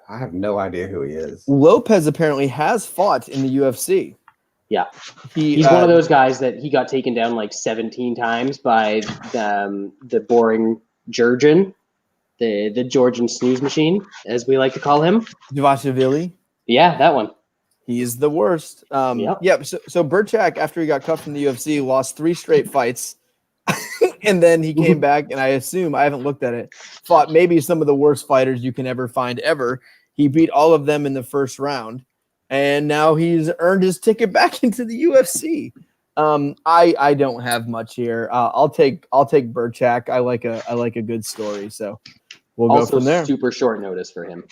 I have no idea who he is. Lopez apparently has fought in the UFC. Yeah. He's He's one of those guys that he got taken down 17 times by the boring Georgian, the Georgian snooze machine, as we like to call him. Dvashvili. Yeah, that one. He is the worst. Yep. Yeah. So Birchak, after he got cut from the UFC, lost 3 straight fights. And then he came back, and I assume, I haven't looked at it, fought maybe some of the worst fighters you can ever find ever. He beat all of them in the first round, and now he's earned his ticket back into the UFC. I don't have much here. I'll take Birchak. I like a good story, so we'll Also, go from there. super short notice for him.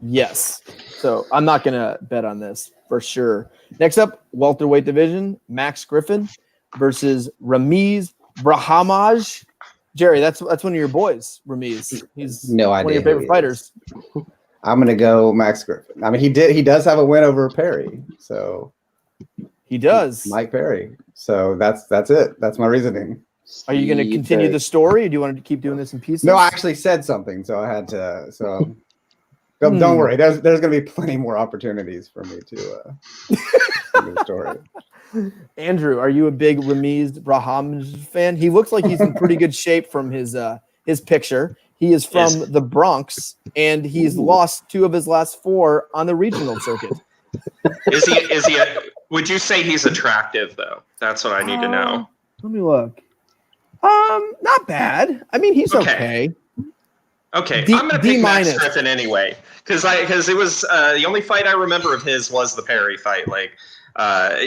Yes. So I'm not gonna bet on this for sure. Next up, welterweight division: Max Griffin versus Ramiz Brahimaj. Jerry, that's one of your boys, Ramiz. He's No one of idea your who favorite he fighters. I'm gonna go Max Griffin. I mean, he does have a win over Perry, so He does. Mike Perry. So that's it. That's my reasoning. Are you going to continue the story, or do you want to keep doing this in pieces? No, I actually said something, so I had to. So don't worry. There's going to be plenty more opportunities for me to do the story. Andrew, are you a big Ramiz Brahimaj fan? He looks like he's in pretty good shape from his picture. He is from the Bronx, and he's lost 2 of his last 4 on the regional circuit. Is he? Would you say he's attractive though? That's what I need to know. Let me look. Not bad. I mean, he's okay. Okay, D- I'm gonna pick Max D-minus. Griffin anyway, because it was the only fight I remember of his was the Perry fight. I'll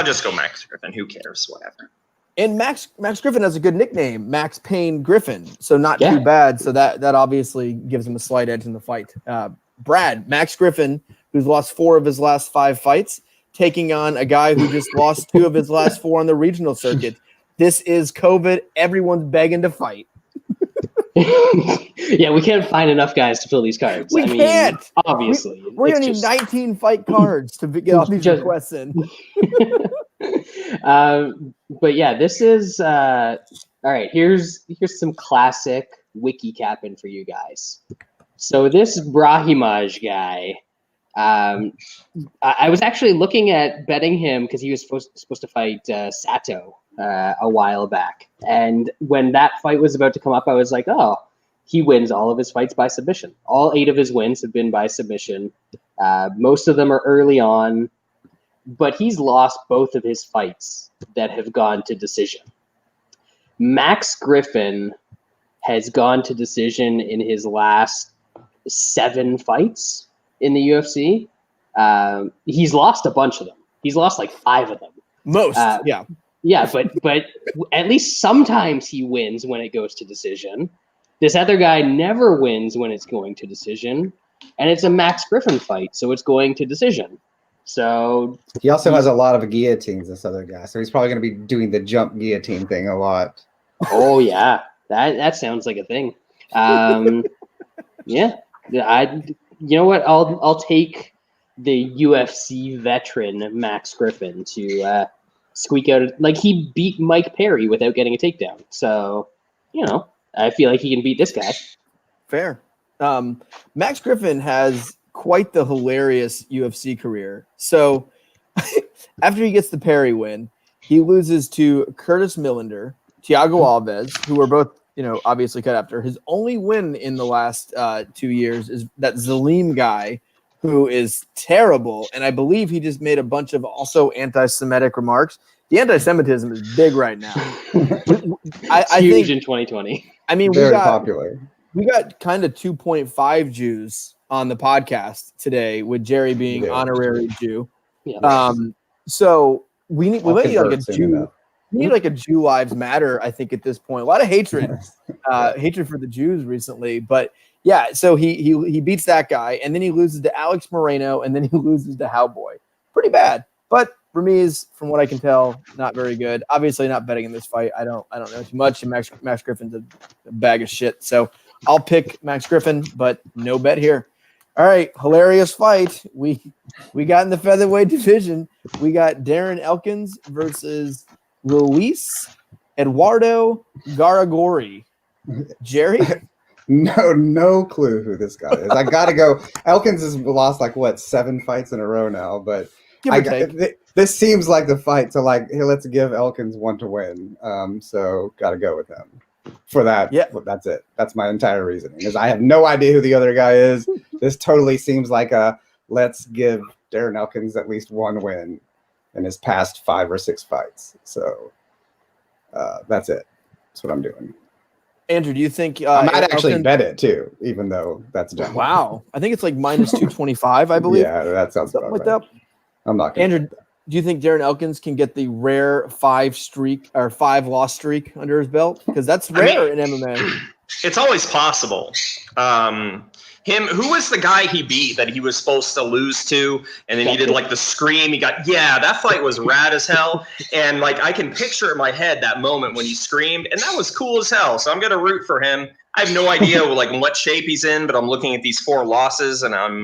just go Max Griffin. Who cares? Whatever. And Max Griffin has a good nickname, Max Payne Griffin. So not too bad. So that obviously gives him a slight edge in the fight. Brad, Max Griffin, who's lost 4 of his last 5 fights, taking on a guy who just lost 2 of his last 4 on the regional circuit. This is COVID. Everyone's begging to fight. Yeah, we can't find enough guys to fill these cards. We can't. Obviously. We're going to need 19 fight cards to get all these requests in. But yeah, this is all right. Here's some classic wiki capping for you guys. So this Brahimaj guy, I was actually looking at betting him because he was supposed to fight Sato a while back, and when that fight was about to come up, I was like, oh, he wins all of his fights by submission. All 8 of his wins have been by submission. Most of them are early on, but he's lost both of his fights that have gone to decision. Max Griffin has gone to decision in his last 7 fights in the UFC. He's lost a bunch of them. He's lost like 5 of them. Most, yeah. Yeah, but at least sometimes he wins when it goes to decision. This other guy never wins when it's going to decision, and it's a Max Griffin fight, so it's going to decision. So he also has a lot of guillotines, this other guy, so he's probably going to be doing the jump guillotine thing a lot. Oh yeah, that sounds like a thing. Yeah, you know what? I'll take the UFC veteran Max Griffin to squeak out. Like, he beat Mike Perry without getting a takedown, so I feel like he can beat this guy. Fair. Max Griffin has quite the hilarious UFC career. So after he gets the Perry win, he loses to Curtis Millender, Thiago Alves, who were both, obviously cut after. His only win in the last 2 years is that Zaleem guy, who is terrible. And I believe he just made a bunch of also anti-Semitic remarks. The anti-Semitism is big right now. I huge in 2020. I mean, very popular. We got kind of 2.5 Jews on the podcast today, with Jerry being honorary Jew. Yeah. So we need like a Jew. Enough. We need like a Jew Lives Matter, I think, at this point. A lot of hatred, hatred for the Jews recently. But yeah, so he beats that guy, and then he loses to Alex Moreno, and then he loses to Cowboy. Pretty bad. But Ramiz, from what I can tell, not very good. Obviously, not betting in this fight. I don't know too much. And Max Griffin's a bag of shit. So I'll pick Max Griffin, but no bet here. All right, hilarious fight. We got in the featherweight division. We got Darren Elkins versus Luis Eduardo Garagorri. Jerry? No clue who this guy is. I gotta go. Elkins has lost 7 fights in a row now, but this seems like the fight to hey, let's give Elkins one to win. So gotta go with him for that. Yeah, that's it. That's my entire reasoning. Is I have no idea who the other guy is. This totally seems like let's give Darren Elkins at least one win in his past 5 or 6 fights. So that's it. That's what I'm doing. Andrew, do you think I might actually Elkins- bet it too, even though that's dumb. Wow, I think it's like minus 225, I believe. Yeah, that sounds Something about like right. that. I'm not gonna Andrew, do you think Darren Elkins can get the rare 5 loss streak under his belt? Because that's rare in MMA. It's always possible. Who was the guy he beat that he was supposed to lose to, and then he did like the scream. That fight was rad as hell, and like I can picture in my head that moment when he screamed, and that was cool as hell. So I'm gonna root for him. I have no idea like what shape he's in, but I'm looking at these 4 losses, and I'm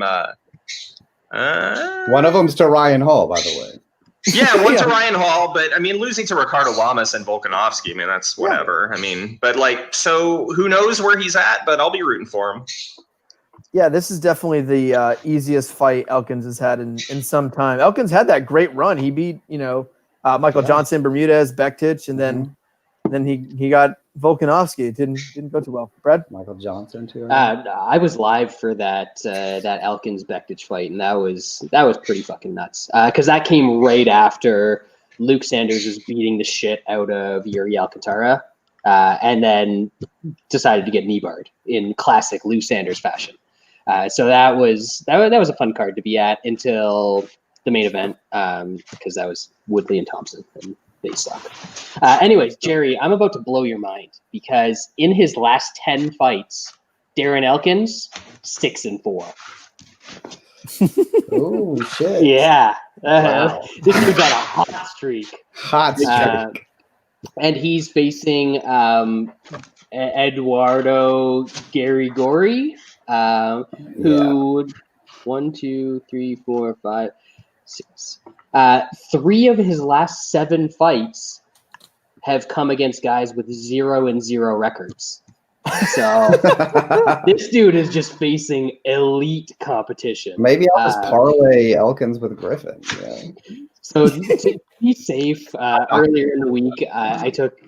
one of them's to Ryan Hall, by the way. Yeah, one to Ryan Hall, but I mean, losing to Ricardo Lamas and Volkanovski, I mean, that's whatever. I mean, but like, so who knows where he's at? But I'll be rooting for him. Yeah, this is definitely the easiest fight Elkins has had in some time. Elkins had that great run. He beat, Michael Johnson, Bermudez, Bektic, and then he got Volkanovski. It didn't go too well. Brad? Michael Johnson too. I was live for that Elkins Bektic fight, and that was pretty fucking nuts. Because that came right after Luke Sanders was beating the shit out of Yuri Alcantara, and then decided to get knee barred in classic Luke Sanders fashion. So that was a fun card to be at until the main event, because that was Woodley and Thompson, and they suck. Anyways, Jerry, I'm about to blow your mind because in his last 10 fights, Darren Elkins 6-4. Oh shit! Yeah, Wow. This dude got a hot streak. And he's facing Eduardo Garagorri, who 1, 2, 3, 4, 5, 6. 3 of his last 7 fights have come against guys with 0-0 records. So this dude is just facing elite competition. Maybe I'll just parlay Elkins with Griffin. Yeah. So to be safe, earlier in the week, I took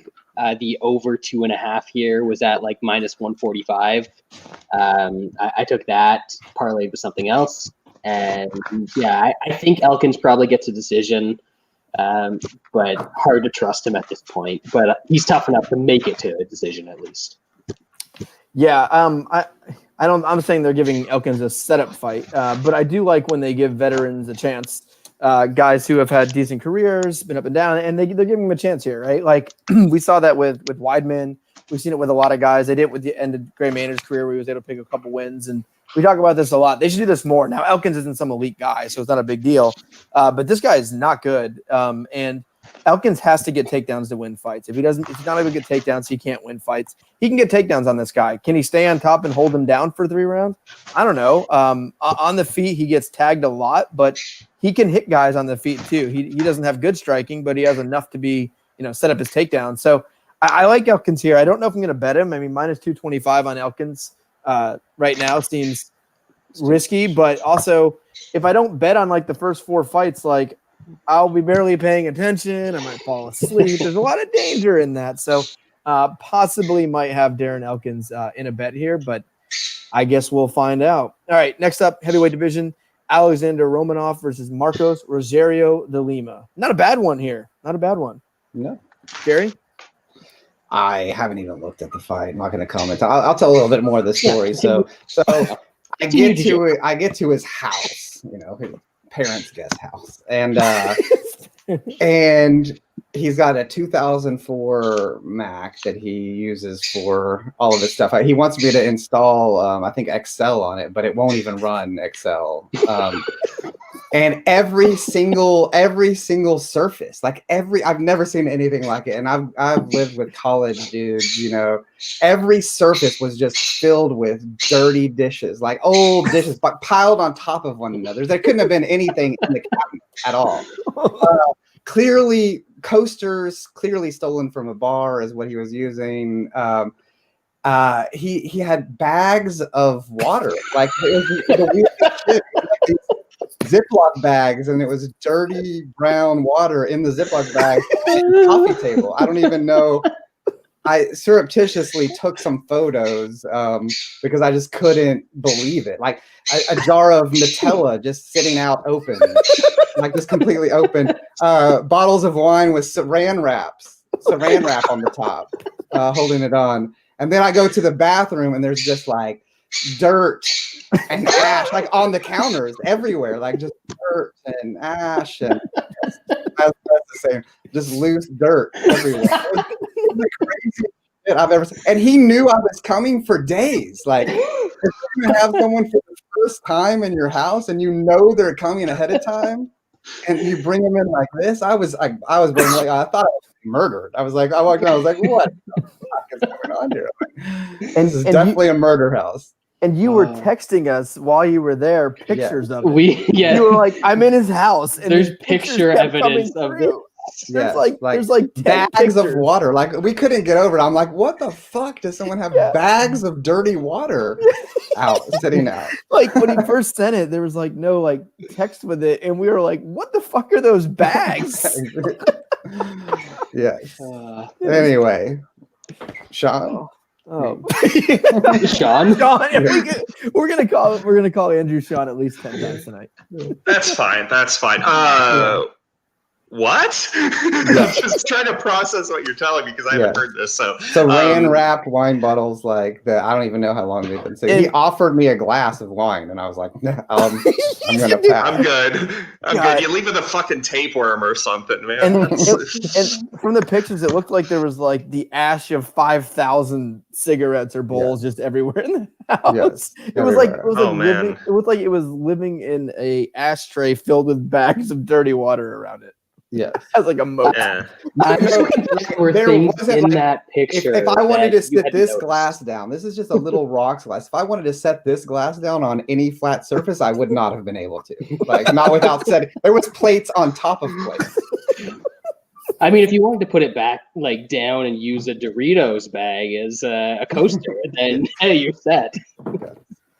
the over 2.5 here was at like minus 145. I took that, parlayed with something else. And yeah, I think Elkins probably gets a decision, but hard to trust him at this point. But he's tough enough to make it to a decision at least. Yeah, I'm saying they're giving Elkins a setup fight, but I do like when they give veterans a chance. Guys who have had decent careers, been up and down, and they're giving them a chance here, right? Like we saw that with Weidman. We've seen it with a lot of guys. They did it with the end of Gray Maynard's career where he was able to pick a couple wins, and we talk about this a lot. They should do this more. Now, Elkins isn't some elite guy, so it's not a big deal, but this guy is not good, and Elkins has to get takedowns to win fights. If he's not able to get takedowns, he can't win fights. He can get takedowns on this guy. Can he stay on top and hold him down for 3 rounds? I don't know. On the feet, he gets tagged a lot, but he can hit guys on the feet too. He doesn't have good striking, but he has enough to be, set up his takedown. So I like Elkins here. I don't know if I'm going to bet him. I mean, minus 225 on Elkins right now seems risky, but also if I don't bet on like the first 4 fights, like I'll be barely paying attention. I might fall asleep. There's a lot of danger in that. So possibly might have Darren Elkins in a bet here, but I guess we'll find out. All right, next up, heavyweight division, Alexander Romanov versus Marcos Rogerio de Lima. Not a bad one here. Not a bad one. No. Gary? I haven't even looked at the fight. I'm not going to comment. I'll tell a little bit more of the story. So I get to his house, his parents' guest house, and and he's got a 2004 Mac that he uses for all of his stuff. He wants me to install, I think, Excel on it, but it won't even run Excel. And every single surface, I've never seen anything like it. And I've lived with college dudes, every surface was just filled with dirty dishes, like old dishes, but piled on top of one another. There couldn't have been anything in the cabinet at all. Clearly, coasters clearly stolen from a bar is what he was using. He had bags of water, like it was the weirdest shit. Like Ziploc bags, and it was dirty brown water in the Ziploc bag on the coffee table. I don't even know. I surreptitiously took some photos because I just couldn't believe it. Like a jar of Nutella just sitting out open, like just completely open. Bottles of wine with saran wrap on the top, holding it on. And then I go to the bathroom and there's just like dirt and ash like on the counters everywhere, like just dirt and ash and that's the same, just loose dirt everywhere. It was the craziest shit I've ever seen. And he knew I was coming for days. Like if you have someone for the first time in your house and you know they're coming ahead of time and you bring them in like this, I was being like, I thought I was murdered. I was like, I walked around, I was like, what the fuck is going on here? This is definitely a murder house. And you were texting us while you were there pictures of it. You were like, I'm in his house. And there's picture evidence of it. There's like bags of water. Like we couldn't get over it. I'm like, what the fuck does someone have bags of dirty water sitting out? Like when he first sent it, there was like no like text with it, and we were like, what the fuck are those bags? Yes. Anyway, Shaun. Oh, Shaun. We're gonna call Andrew Shaun at least 10 times tonight. That's fine. What? I'm just trying to process what you're telling me because I haven't heard this. So rain-wrapped wine bottles like that. I don't even know how long they've been sitting. He offered me a glass of wine, and I was like, I'm gonna pass. I'm good. Good. You leave with a fucking tapeworm or something, man. And from the pictures, it looked like there was like the ash of 5,000 cigarettes or bowls just everywhere in the house. Yes, it was like it was living in a ashtray filled with bags of dirty water around it. Yes, as like a moat. There were things in that picture. If I wanted to sit this glass down, this is just a little rocks glass. If I wanted to set this glass down on any flat surface, I would not have been able to. Like not without setting. There was plates on top of plates. I mean, if you wanted to put it back like down and use a Doritos bag as a coaster, then hey, you're set.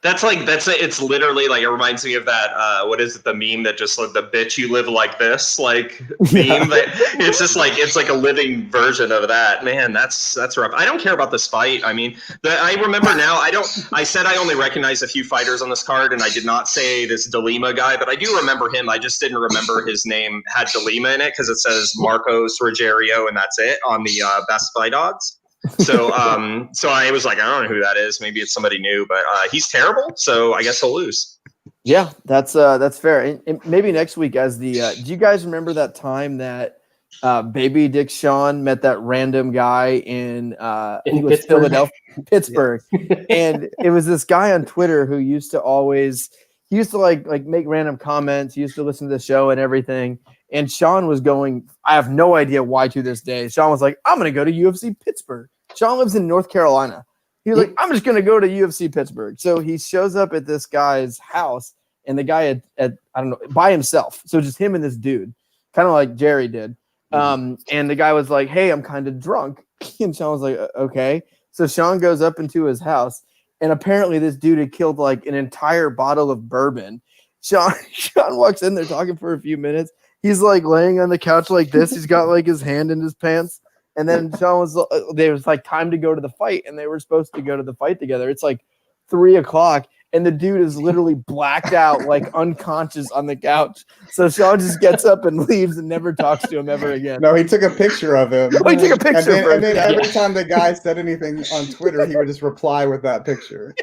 It's literally like, it reminds me of that, what is it, the meme that just like the bitch you live like this, like meme that it's just like, it's like a living version of that. Man, that's rough. I don't care about this fight. I mean, I remember now, I said I only recognize a few fighters on this card and I did not say this De Lima guy, but I do remember him. I just didn't remember his name had De Lima in it because it says Marcos Rogerio and that's it on the best fight odds. So I was like, I don't know who that is. Maybe it's somebody new, but he's terrible. So I guess he'll lose. Yeah, that's fair. And maybe next week as the, do you guys remember that time that Baby Dick Shaun met that random guy in Philadelphia, Pittsburgh. And it was this guy on Twitter who used to like make random comments. He used to listen to the show and everything. And Shaun was going, I have no idea why to this day. Shaun was like, I'm going to go to UFC Pittsburgh. Shaun lives in North Carolina. He was like, I'm just going to go to UFC Pittsburgh. So he shows up at this guy's house, and the guy I don't know, by himself. So just him and this dude, kind of like Jerry did. And the guy was like, hey, I'm kind of drunk. And Shaun was like, okay. So Shaun goes up into his house, and apparently this dude had killed like an entire bottle of bourbon. Shaun walks in there talking for a few minutes. He's like laying on the couch like this. He's got like his hand in his pants. And then Shaun there was like time to go to the fight, and they were supposed to go to the fight together. It's like 3:00, and the dude is literally blacked out, like unconscious on the couch. So Shaun just gets up and leaves and never talks to him ever again. No, he took a picture of him. No, he took a picture of him. And then every time the guy said anything on Twitter, he would just reply with that picture.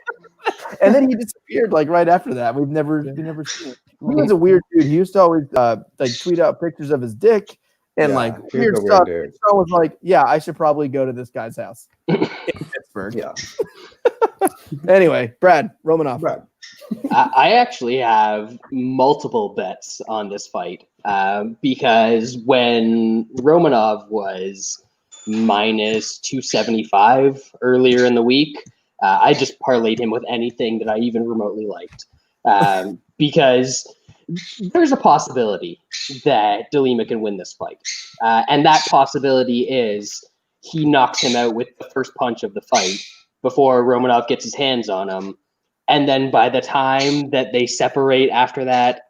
And then he disappeared like right after that. We've never seen it. He was a weird dude. He used to always like tweet out pictures of his dick and like weird stuff. Shaun was like, yeah, I should probably go to this guy's house in Pittsburgh. Yeah. Anyway, Romanov. Brad. I actually have multiple bets on this fight because when Romanov was minus 275 earlier in the week, I just parlayed him with anything that I even remotely liked. Because there's a possibility that De Lima can win this fight. And that possibility is he knocks him out with the first punch of the fight before Romanov gets his hands on him. And then by the time that they separate after that,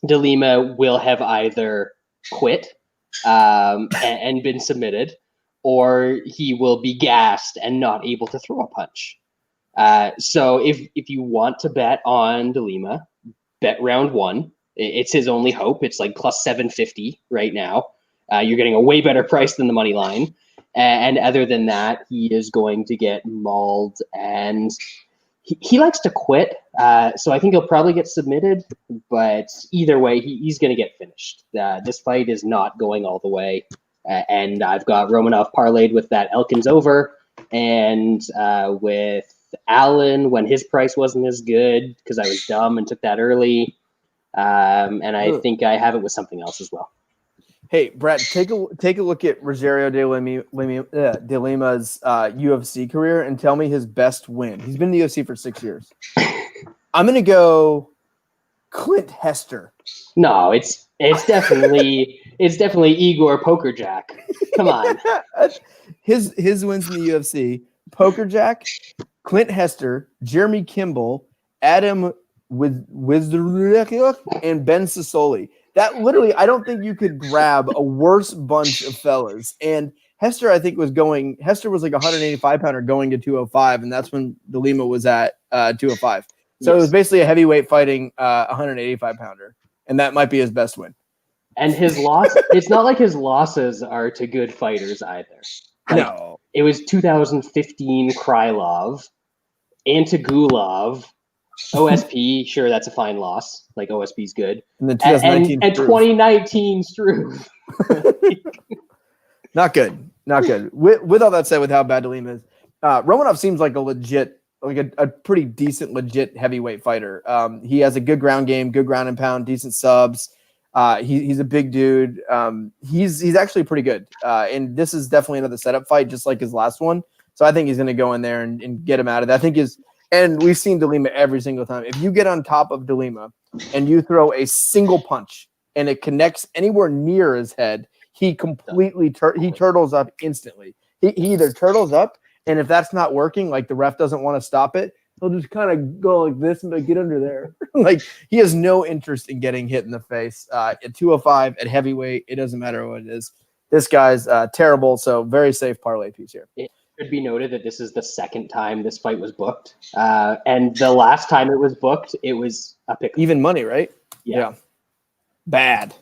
De Lima will have either quit and been submitted, or he will be gassed and not able to throw a punch. So if you want to bet on De Lima, bet round one. It's his only hope. It's like plus 750 right now. You're getting a way better price than the money line. And other than that, he is going to get mauled, and he likes to quit. So I think he'll probably get submitted, but either way, he's going to get finished. This fight is not going all the way. And I've got Romanov parlayed with that Elkins over, and with Allen when his price wasn't as good because I was dumb and took that early. And I think I have it with something else as well. Hey, Brad, take a look at Rogerio de Lima's UFC career and tell me his best win. He's been in the UFC for 6 years. I'm gonna go Clint Hester. No, it's definitely Igor Pokerjack. Come on. His wins in the UFC: Pokerjack, Clint Hester, Jeremy Kimball, Adam Wizdarek, and Ben Sassoli. That literally, I don't think you could grab a worse bunch of fellas. And Hester, I think, was like a 185 pounder going to 205, and that's when De Lima was at 205. So It was basically a heavyweight fighting 185 pounder, and that might be his best win. And his loss, it's not like his losses are to good fighters either. Like, No. It was 2015 Krylov, Antigulov, OSP, sure, that's a fine loss. Like, OSP's good. And then 2019 and 2019 Struve. Not good. With all that said, with how bad De Lima is, Romanov seems like a pretty decent, legit heavyweight fighter. He has a good ground game, good ground and pound, decent subs. He's a big dude. He's actually pretty good. And this is definitely another setup fight, just like his last one. So I think he's going to go in there and get him out of that. I think and we've seen De Lima every single time. If you get on top of De Lima and you throw a single punch and it connects anywhere near his head, he completely turtles up instantly. He either turtles up, and if that's not working, like the ref doesn't want to stop it, he'll just kind of go like this and like, get under there. Like, he has no interest in getting hit in the face. At 205, at heavyweight, it doesn't matter what it is. This guy's terrible, so very safe parlay piece here. It should be noted that this is the second time this fight was booked. And the last time it was booked, it was a pick. Even money, right? Yeah. Bad.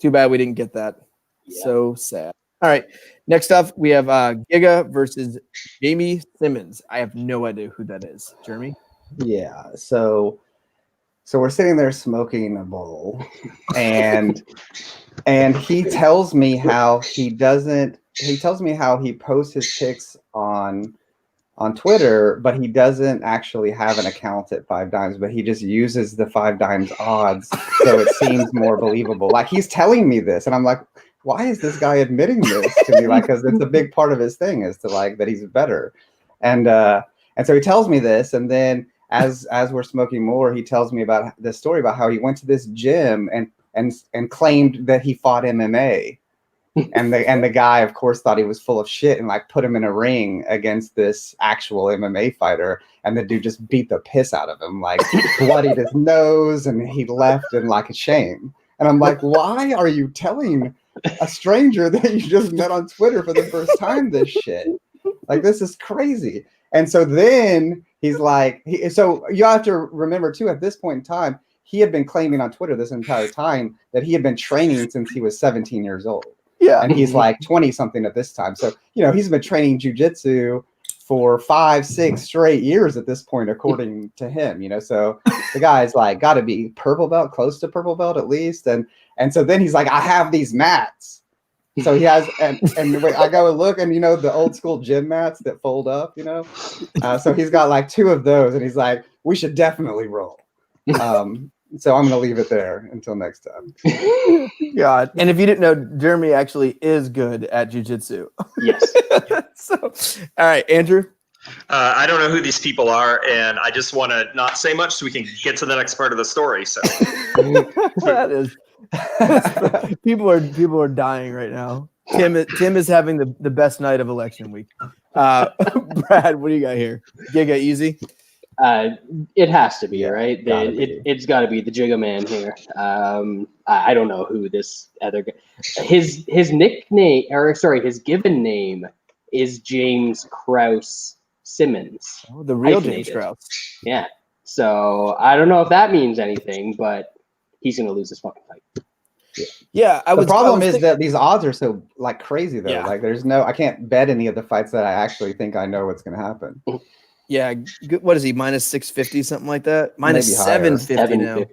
Too bad we didn't get that. Yeah. So sad. All right. Next up, we have Giga versus Jamie Simmons. I have no idea who that is. Jeremy? Yeah. So we're sitting there smoking a bowl, and he tells me how he posts his picks on Twitter, but he doesn't actually have an account at 5 Dimes, but he just uses the 5 Dimes odds so it seems more believable. Like, he's telling me this, and I'm like, why is this guy admitting this to me? Like, because it's a big part of his thing is to like that he's better. And so he tells me this, and then as we're smoking more, he tells me about this story about how he went to this gym and claimed that he fought MMA. And the guy, of course, thought he was full of shit and like put him in a ring against this actual MMA fighter. And the dude just beat the piss out of him, like bloodied his nose, and he left in like a shame. And I'm like, why are you telling a stranger that you just met on Twitter for the first time this shit? Like, this is crazy. And so then he's like, so you have to remember too, at this point in time, he had been claiming on Twitter this entire time that he had been training since he was 17 years old. Yeah. And he's like 20 something at this time. So, he's been training jiu-jitsu for 5-6 straight years at this point, according to him, so the guy's like got to be purple belt, close to purple belt at least. And so then he's like, I have these mats. So he has, and wait, I go and look, and the old school gym mats that fold up, so he's got like 2 of those, and he's like, we should definitely roll. So I'm going to leave it there until next time. God. And if you didn't know, Jeremy actually is good at jiu-jitsu. Yes. So, all right, Andrew. I don't know who these people are, and I just want to not say much so we can get to the next part of the story. So that is people are dying right now. Tim is having the best night of election week. Brad, what do you got here? Giga easy. It has to be, Yeah, right? It's got to be the Jigga Man here. I don't know who this other guy. His nickname, his given name is James Krause Simmons. Oh, the real hyphenated. James Krause. Yeah. So I don't know if that means anything, but he's going to lose this fucking fight. Yeah, The problem is that these odds are so like crazy though. Yeah. Like I can't bet any of the fights that I actually think I know what's going to happen. Yeah, what is he, minus 650, something like that? Minus Maybe higher. 750 now.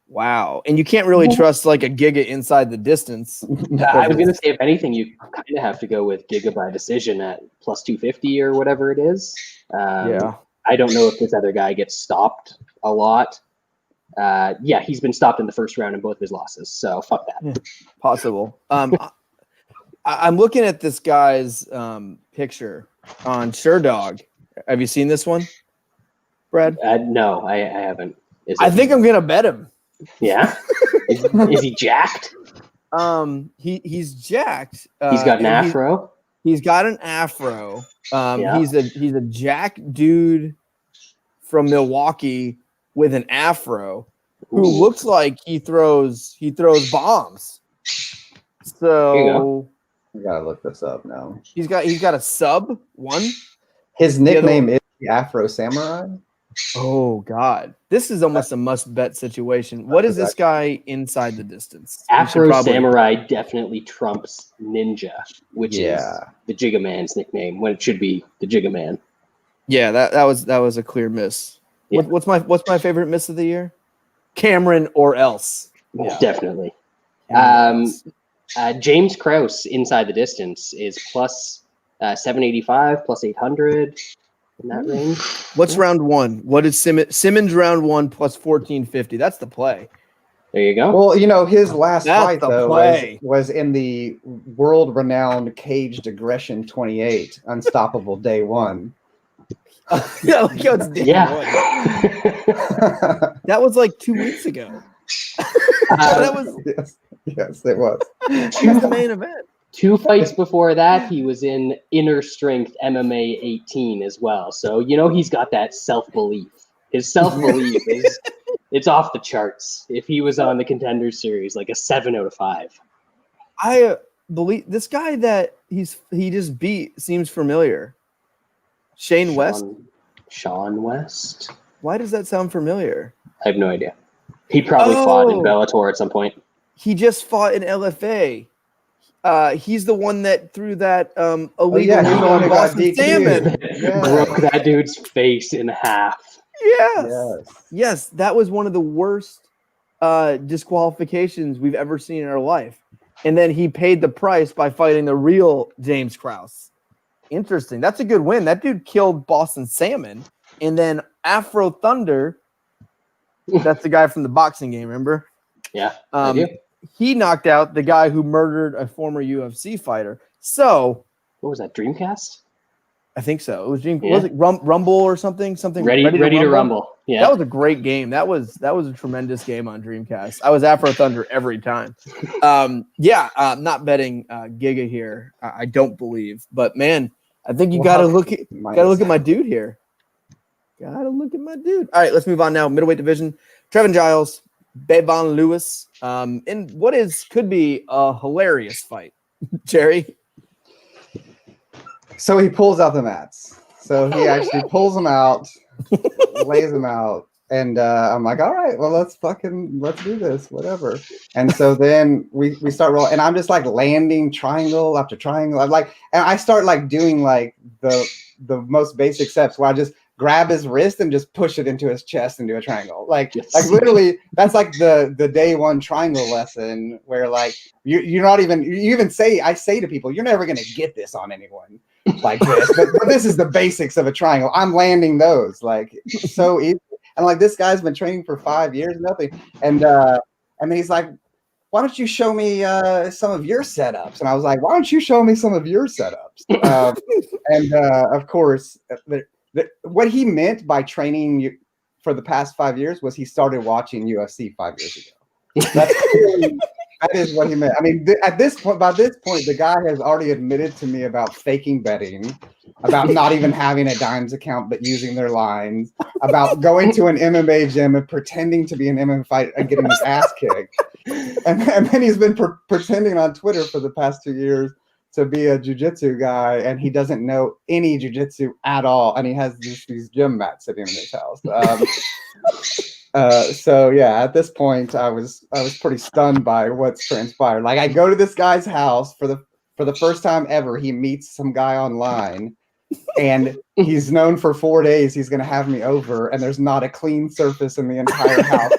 Wow. And you can't really trust like a Giga inside the distance. I was going to say, if anything, you kind of have to go with Giga by decision at plus 250 or whatever it is. Yeah. I don't know if this other guy gets stopped a lot. Yeah, he's been stopped in the first round in both of his losses. So fuck that. Yeah, possible. I'm looking at this guy's picture on SureDog. Have you seen this one, Brad? No, I haven't. I think I'm going to bet him. Yeah? Is he jacked? He's jacked. He's got an afro. He's got an afro. Yeah. He's a jack dude from Milwaukee with an afro who looks like he throws bombs. So I gotta look this up now. he's got a sub one. His nickname is the Afro Samurai. Oh God, this is almost a must bet situation. What is this guy inside the distance? Afro Samurai definitely trumps Ninja, which is the Jigga Man's nickname when it should be the Jigga Man. Yeah, that was a clear miss. Yeah. What's my favorite miss of the year? Cameron or else. Yeah. Definitely. James Krause inside the distance is plus 785, plus 800 in that range. What's round one? What is Simmons round one plus 1450? That's the play. There you go. Well, his last fight though play. was in the world-renowned Caged Aggression 28, Unstoppable Day One. Yeah, like how it's day one. That was like 2 weeks ago. That was yes, it was. That was the main event. 2 fights before that, he was in Inner Strength MMA 18 as well. So he's got that self-belief. His self-belief it's off the charts. If he was on the Contenders series, like a 7 out of 5. I believe this guy that he just beat seems familiar. Shaun West. Shaun West. Why does that sound familiar? I have no idea. He probably fought in Bellator at some point. He just fought in LFA. He's the one that threw that illegal on Boston Salmon. Broke that dude's face in half. Yes, that was one of the worst disqualifications we've ever seen in our life. And then he paid the price by fighting the real James Krause. Interesting. That's a good win. That dude killed Boston Salmon. And then Afro Thunder, that's the guy from the boxing game, remember? Yeah, I do. He knocked out the guy who murdered a former UFC fighter. So, what was that? Dreamcast? I think so. It was was it Rumble or something? Something ready to rumble. Yeah, that was a great game. That was a tremendous game on Dreamcast. I was Afro Thunder every time. Not betting Giga here. I don't believe, but man, I think you gotta look at my dude here. Gotta look at my dude. All right, let's move on now. Middleweight division. Trevin Giles, Bevon Lewis, in what could be a hilarious fight. Jerry. So he pulls out the mats. So he actually pulls them out, lays them out, and I'm like, all right, well, let's do this, whatever. And so then we start rolling, and I'm just like landing triangle after triangle. And I start like doing like the most basic steps where I just grab his wrist and just push it into his chest and do a triangle. Like literally, that's like the day one triangle lesson where like I say to people, you're never gonna get this on anyone like this, but this is the basics of a triangle. I'm landing those like so easy. And like this guy's been training for 5 years, nothing. And then he's like, why don't you show me some of your setups? And I was like, why don't you show me some of your setups? Of course, what he meant by training for the past 5 years was he started watching UFC 5 years ago. That is what he meant. I mean, by this point, the guy has already admitted to me about faking betting, about not even having a Dimes account but using their lines, about going to an MMA gym and pretending to be an MMA fighter and getting his ass kicked. And then he's been pretending on Twitter for the past 2 years to be a jiu-jitsu guy, and he doesn't know any jiu-jitsu at all, and he has these gym mats sitting in his house. So yeah, at this point, I was pretty stunned by what's transpired. Like, I go to this guy's house for the first time ever. He meets some guy online, and he's known for 4 days he's going to have me over, and there's not a clean surface in the entire house.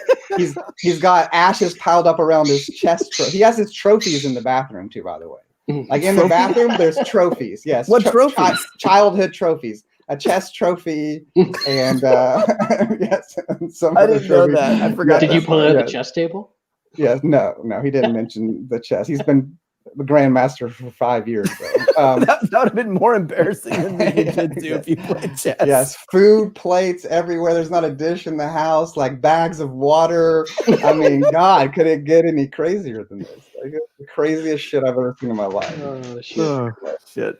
He's got ashes piled up around his chest. He has his trophies in the bathroom too, by the way. Like, in the bathroom, there's trophies. Yes. What trophies? Childhood trophies. A chest trophy and yes, some I other didn't know trophies. that. I forgot. Did you pull out Yeah. the chess table? Yes, no, he didn't mention the chess. He's been the grandmaster for 5 years, though. that would have been more embarrassing than the jiu-jitsu if you played chess. Yes, food plates everywhere. There's not a dish in the house. Like, bags of water. I mean, God, could it get any crazier than this? Like, it's the craziest shit I've ever seen in my life. Oh shit! Oh, shit.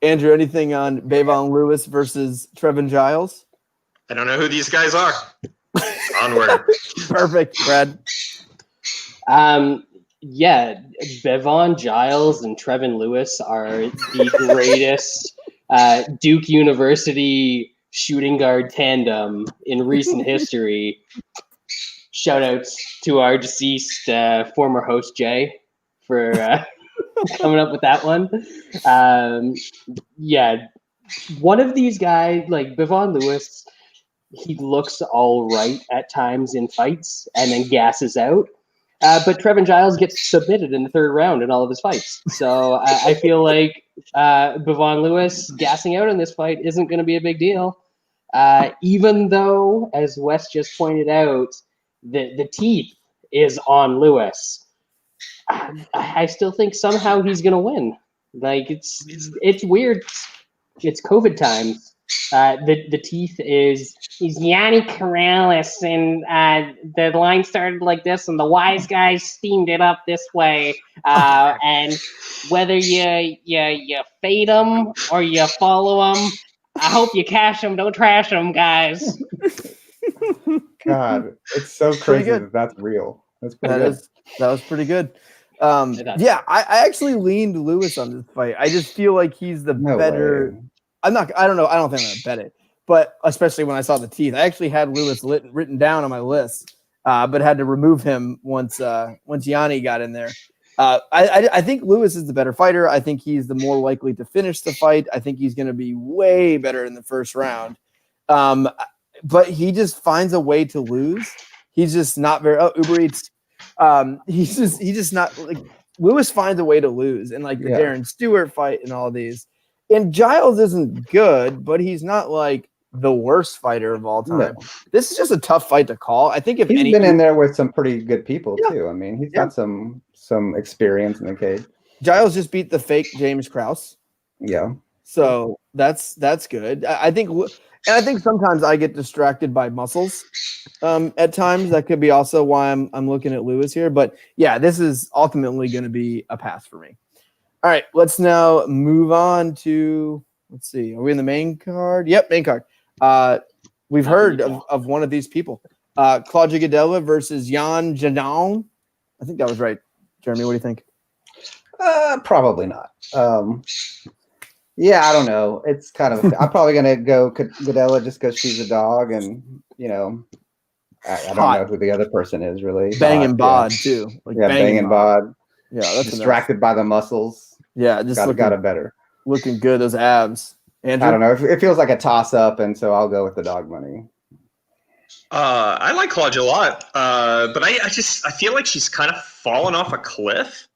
Andrew, anything on Bevon Lewis versus Trevin Giles? I don't know who these guys are. Onward. Perfect, Brad. Yeah, Bevon Giles and Trevin Lewis are the greatest Duke University shooting guard tandem in recent history. Shout outs to our deceased former host Jay for coming up with that one. Yeah, one of these guys, like Bevon Lewis, he looks all right at times in fights and then gasses out. But Trevin Giles gets submitted in the third round in all of his fights. So I feel like Bevon Lewis gassing out in this fight isn't going to be a big deal. Even though, as Wes just pointed out, the teeth is on Lewis. I still think somehow he's going to win. Like, it's weird. It's COVID times. The teeth is Yanni Corrales, and the line started like this, and the wise guys steamed it up this way. And whether you fade them or you follow them, I hope you cash them. Don't trash them, guys. God, it's so crazy that's real. That's pretty good. That was pretty good. Yeah, I actually leaned Lewis on this fight. I just feel like he's the better. Way. I don't know. I don't think I'm gonna bet it, but especially when I saw the teeth, I actually had Lewis written down on my list, but had to remove him once Yanni got in there. I think Lewis is the better fighter. I think he's the more likely to finish the fight. I think he's going to be way better in the first round. But he just finds a way to lose. He's just not very Uber Eats. He's just not like Lewis finds a way to lose, and like the Darren Stewart fight and all these. And Giles isn't good, but he's not like the worst fighter of all time. No. This is just a tough fight to call. I think if he's been in there with some pretty good people too. I mean, he's got some experience in the cage. Giles just beat the fake James Krause. Yeah. So that's good. I think sometimes I get distracted by muscles. At times that could be also why I'm looking at Lewis here. But yeah, this is ultimately going to be a pass for me. All right, let's now move on to, let's see, are we in the main card? Yep, main card. We've heard of one of these people. Claudia Gadelha versus Jan Jadon. I think that was right. Jeremy, what do you think? Probably not. Yeah, I don't know. It's kind of, I'm probably going to go Gadelha just because she's a dog and, you know, I don't know who the other person is really. Banging Bod, too. Like banging Bod. Yeah, that's distracted by the muscles. Yeah, just got it better. Looking good, those abs. Andrew? I don't know. It feels like a toss-up, and so I'll go with the dog money. I like Claudia a lot, but I feel like she's kind of fallen off a cliff.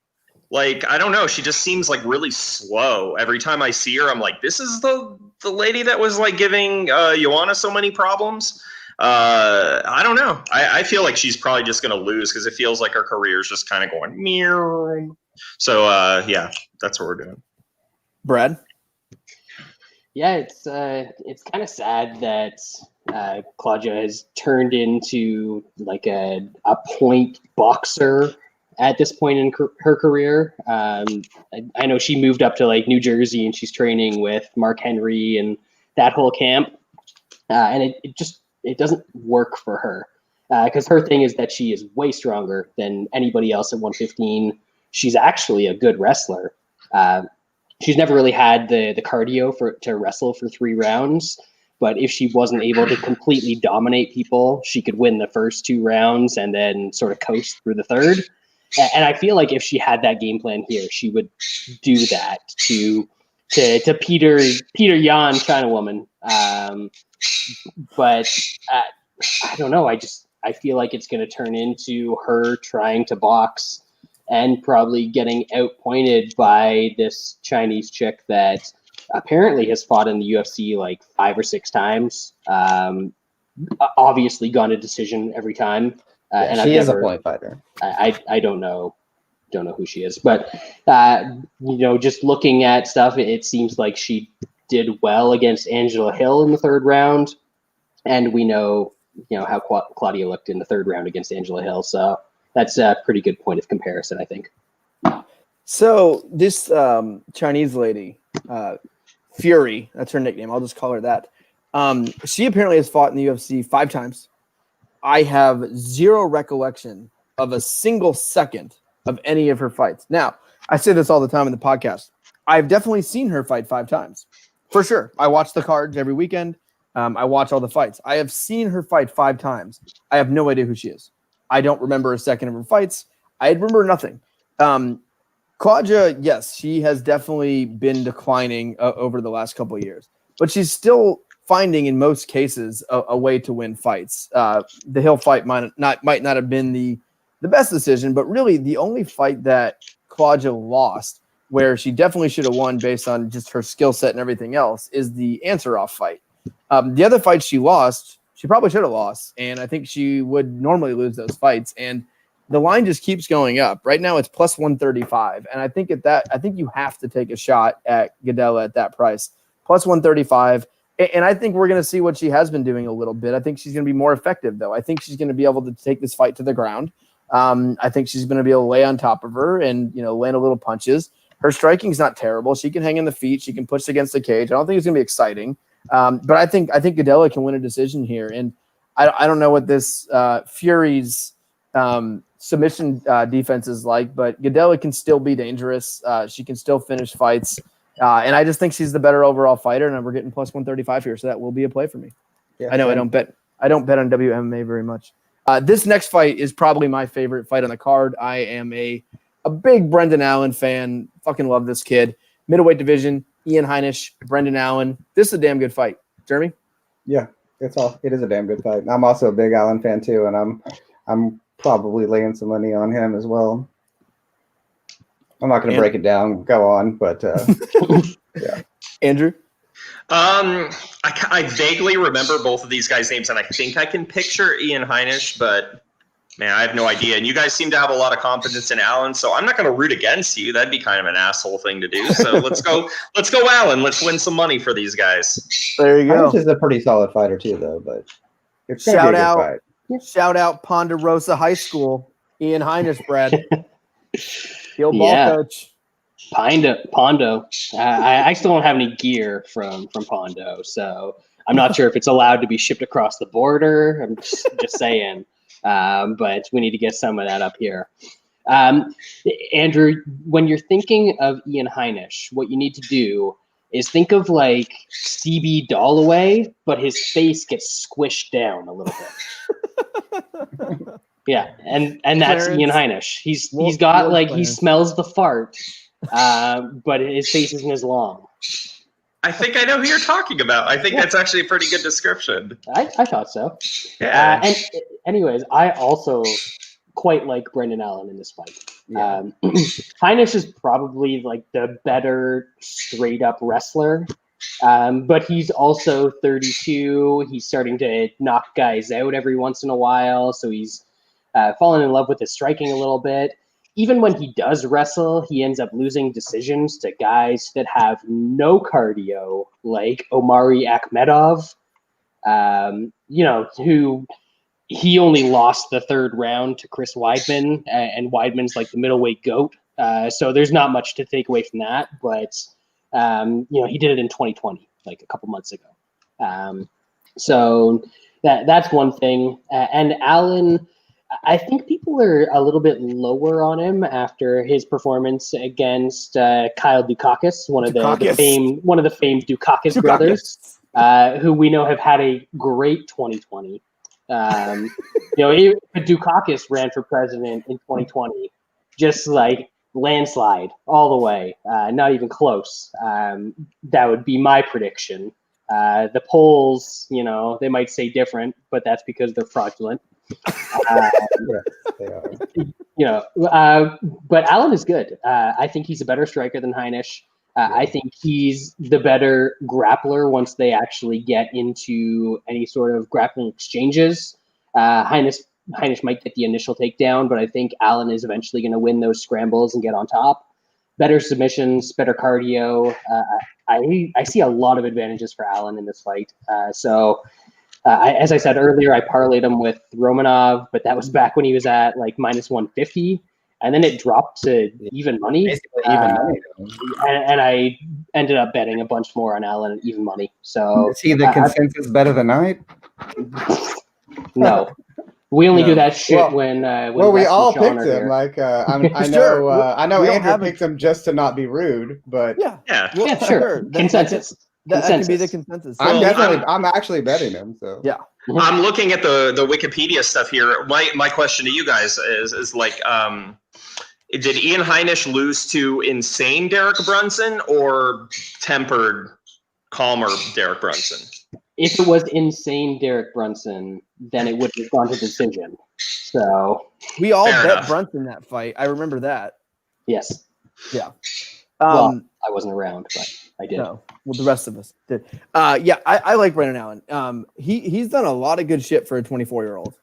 Like, I don't know. She just seems like really slow. Every time I see her, I'm like, this is the lady that was like giving Joanna so many problems. I don't know. I feel like she's probably just going to lose because it feels like her career is just kind of going meow. So yeah, that's what we're doing. Brad? Yeah, it's kind of sad that Claudia has turned into like a point boxer at this point in her career. I know she moved up to like New Jersey and she's training with Mark Henry and that whole camp, and it doesn't work for her because her thing is that she is way stronger than anybody else at 115. She's actually a good wrestler. she's never really had the cardio to wrestle for 3 rounds. But if she wasn't able to completely dominate people, she could win the first 2 rounds and then sort of coast through the third. And I feel like if she had that game plan here, she would do that to Peter Yan China woman. But I don't know. I feel like it's going to turn into her trying to box and probably getting outpointed by this Chinese chick that apparently has fought in the UFC like 5 or 6 times. Obviously gone to decision every time. And she is a point fighter. I don't know who she is, but just looking at stuff, it seems like she did well against Angela Hill in the 3rd round, and we know how Claudia looked in the 3rd round against Angela Hill. So that's a pretty good point of comparison, I think. So this Chinese lady, Fury, that's her nickname. I'll just call her that. She apparently has fought in the UFC 5 times. I have zero recollection of a single second of any of her fights. Now, I say this all the time in the podcast. I've definitely seen her fight 5 times. For sure. I watch the cards every weekend. I watch all the fights. I have seen her fight 5 times. I have no idea who she is. I don't remember a second of her fights. I remember nothing. Claudia, yes, she has definitely been declining over the last couple of years, but she's still finding in most cases a way to win fights. The Hill fight might not have been the best decision, but really the only fight that Claudia lost where she definitely should have won based on just her skill set and everything else is the Ansarov fight. The other fights she lost, she probably should have lost, and I think she would normally lose those fights. And the line just keeps going up. Right now it's plus 135, and I think you have to take a shot at Gadelha at that price, plus 135. And I think we're going to see what she has been doing a little bit. I think she's going to be more effective, though. I think she's going to be able to take this fight to the ground. I think she's going to be able to lay on top of her and land a little punches. Her striking's not terrible. She can hang in the feet. She can push against the cage. I don't think it's going to be exciting. But I think Gadelha can win a decision here. And I don't know what this Fury's submission defense is like, but Gadelha can still be dangerous. She can still finish fights. And I just think she's the better overall fighter, and we're getting plus 135 here, so that will be a play for me. Yeah, I know I don't bet on WMMA very much. This next fight is probably my favorite fight on the card. I am a big Brendan Allen fan. Fucking love this kid. Middleweight division, Ian Heinisch, Brendan Allen. This is a damn good fight. Jeremy? Yeah, it is a damn good fight. I'm also a big Allen fan too, and I'm probably laying some money on him as well. I'm not going to break it down. Go on, but yeah. Andrew? I vaguely remember both of these guys' names, and I think I can picture Ian Heinisch, but man, I have no idea. And you guys seem to have a lot of confidence in Allen, so I'm not going to root against you. That'd be kind of an asshole thing to do. So let's go Allen. Let's win some money for these guys. There you go. Heinisch is a pretty solid fighter too, though. But it's going to be a good fight. Shout out Ponderosa High School, Ian Heinisch, Brad. Heel ball coach. Pondo. I still don't have any gear from Pondo, so I'm not sure if it's allowed to be shipped across the border. I'm just saying. But we need to get some of that up here. Andrew, when you're thinking of Ian Heinisch, what you need to do is think of like CB Dollaway, but his face gets squished down a little bit. Yeah, and that's Clarence. Ian Heinisch. He's got like Clarence. He smells the fart, but his face isn't as long. I think I know who you're talking about. I think that's actually a pretty good description. I thought so. Yeah. And anyways, I also quite like Brendan Allen in this fight. Yeah. Heinisch is probably like the better straight up wrestler, but he's also 32. He's starting to knock guys out every once in a while, so he's fallen in love with his striking a little bit. Even when he does wrestle, he ends up losing decisions to guys that have no cardio, like Omari Akhmedov, who he only lost the 3rd round to Chris Weidman, and Weidman's like the middleweight GOAT. So there's not much to take away from that, but he did it in 2020, like a couple months ago. So that's one thing. And Allen, I think people are a little bit lower on him after his performance against Kyle Dukakis, one of the famed Dukakis brothers, who we know have had a great 2020. Dukakis ran for president in 2020, just like landslide all the way, not even close. That would be my prediction. The polls, they might say different, but that's because they're fraudulent. But Allen is good. I think he's a better striker than Heinisch. I think he's the better grappler once they actually get into any sort of grappling exchanges. Heinisch might get the initial takedown, but I think Allen is eventually going to win those scrambles and get on top. Better submissions, better cardio. I see a lot of advantages for Allen in this fight. As I said earlier, I parlayed him with Romanov, but that was back when he was at like minus 150, and then it dropped to even money. Basically even money. And I ended up betting a bunch more on Allen at even money. So is he the consensus bet of the night? No. We only do that shit when we all Shaun picked are him. here. Like I know Andrew picked him just to not be rude, but sure. Consensus. That can be the consensus. I'm actually betting him. So yeah, I'm looking at the Wikipedia stuff here. My question to you guys is like, did Ian Heinisch lose to insane Derek Brunson or tempered, calmer Derek Brunson? If it was insane Derek Brunson, then it would have gone to decision. So we all bet Brunson that fight. I remember that. Yes. Yeah. Well, I wasn't around, but I did. No. Well, the rest of us did. I like Brendan Allen. He's done a lot of good shit for a 24-year-old.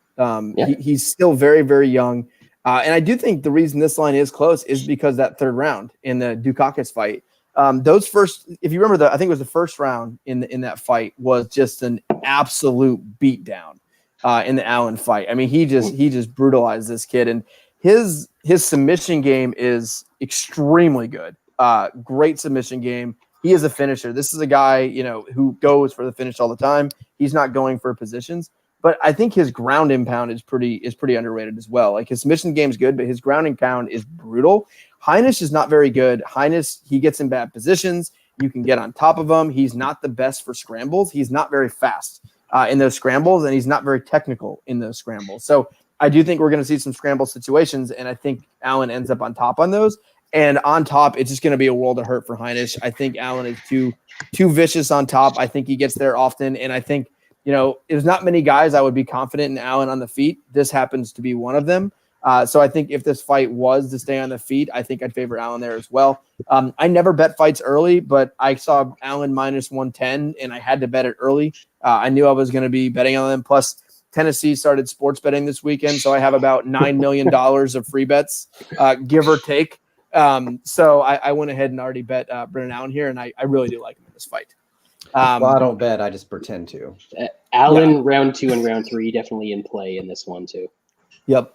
He's still very, very young. And I do think the reason this line is close is because that third round in the Dukakis fight. Those first, if you remember, I think it was the first round in that fight was just an absolute beatdown in the Allen fight. I mean, he just brutalized this kid, and his submission game is extremely good. Great submission game. He is a finisher. This is a guy, who goes for the finish all the time. He's not going for positions, but I think his ground and pound is pretty underrated as well. Like his submission game is good, but his ground and pound is brutal. Heinisch is not very good. Heinisch, he gets in bad positions. You can get on top of him. He's not the best for scrambles. He's not very fast in those scrambles, and he's not very technical in those scrambles. So I do think we're going to see some scramble situations, and I think Allen ends up on top on those. And on top, it's just going to be a world of hurt for Heinisch. I think Allen is too vicious on top. I think he gets there often, and I think there's not many guys I would be confident in Allen on the feet. This happens to be one of them. So I think if this fight was to stay on the feet, I think I'd favor Allen there as well. I never bet fights early, but I saw Allen minus 110, and I had to bet it early. I knew I was going to be betting on them. Plus, Tennessee started sports betting this weekend, so I have about $9 million of free bets, give or take. So I went ahead and already bet Brendan Allen here, and I really do like him in this fight. Well, I don't bet. I just pretend to. Allen, round 2 and round 3 definitely in play in this one, too. Yep.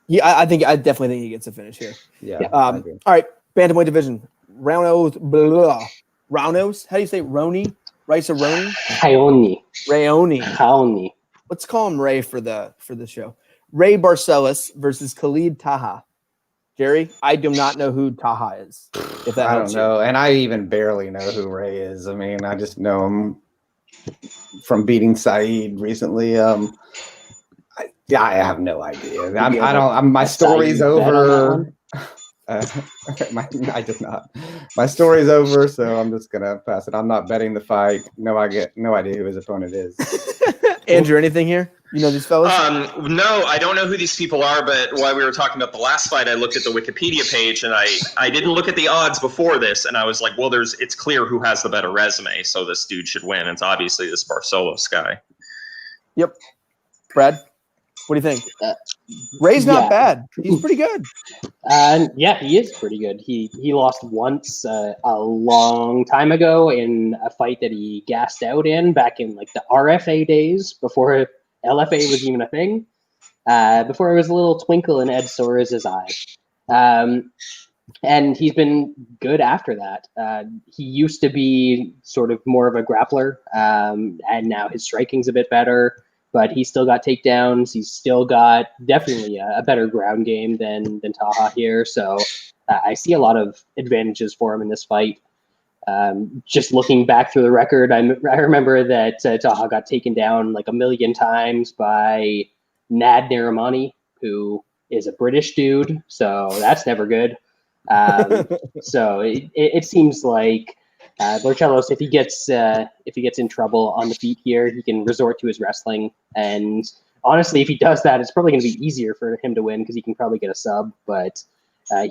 Yeah, I definitely think he gets a finish here. Yeah. All right, bantamweight division. Raunos. How do you say Roni? Rice-A-Roni? Raoni. Let's call him Ray for the show. Ray Barcelos versus Khalid Taha. Jerry, I do not know who Taha is. If that I helps don't know, and I even barely know who Ray is. I mean, I just know him from beating Saeed recently. I have no idea. My story's over. I did not. My story's over, so I'm just gonna pass it. I'm not betting the fight. No, I get no idea who his opponent is. Andrew, anything here? You know these fellas? No, I don't know who these people are, but while we were talking about the last fight, I looked at the Wikipedia page, and I didn't look at the odds before this, and I was like, well, it's clear who has the better resume, so this dude should win. It's obviously this Barcelos guy. Yep. Brad, what do you think? Ray's not bad. He's pretty good. Yeah, he is pretty good. He lost once a long time ago in a fight that he gassed out in back in like the RFA days before LFA was even a thing. Before there was a little twinkle in Ed Soares' eye. And he's been good after that. He used to be sort of more of a grappler, and now his striking's a bit better. but he's still got takedowns. He's still got definitely a better ground game than Taha here. So I see a lot of advantages for him in this fight. Just looking back through the record, I remember that Taha got taken down like 1 million times by Nad Narimani, who is a British dude, so that's never good. So it seems like Barcelos, if he gets in trouble on the feet here, he can resort to his wrestling. And honestly, if he does that, it's probably going to be easier for him to win because he can probably get a sub. But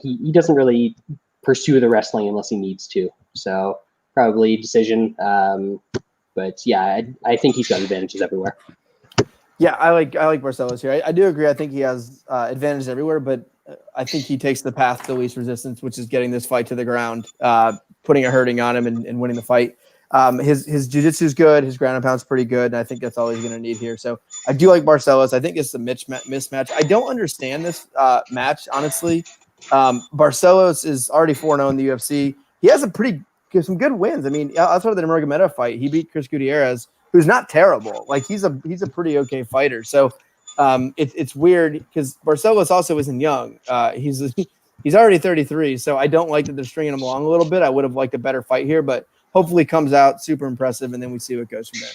he doesn't really pursue the wrestling unless he needs to. So probably decision. But yeah, I think he's got advantages everywhere. Yeah, I like Barcelos here. I do agree. I think he has advantages everywhere, but I think he takes the path to least resistance, which is getting this fight to the ground, putting a hurting on him and winning the fight. His jiu-jitsu is good. His ground and pound is pretty good, and I think that's all he's going to need here. So I do like Barcelos. I think it's a mismatch. I don't understand this match, honestly. Barcelos is already 4-0 in the UFC. He has some good wins. I mean, outside of the Nurmagomedov fight, he beat Chris Gutierrez, who's not terrible. Like he's a pretty okay fighter. So it's weird because Barcelos also isn't young. He's already 33. So I don't like that they're stringing him along a little bit. I would have liked a better fight here, but hopefully comes out super impressive, and then we see what goes from there.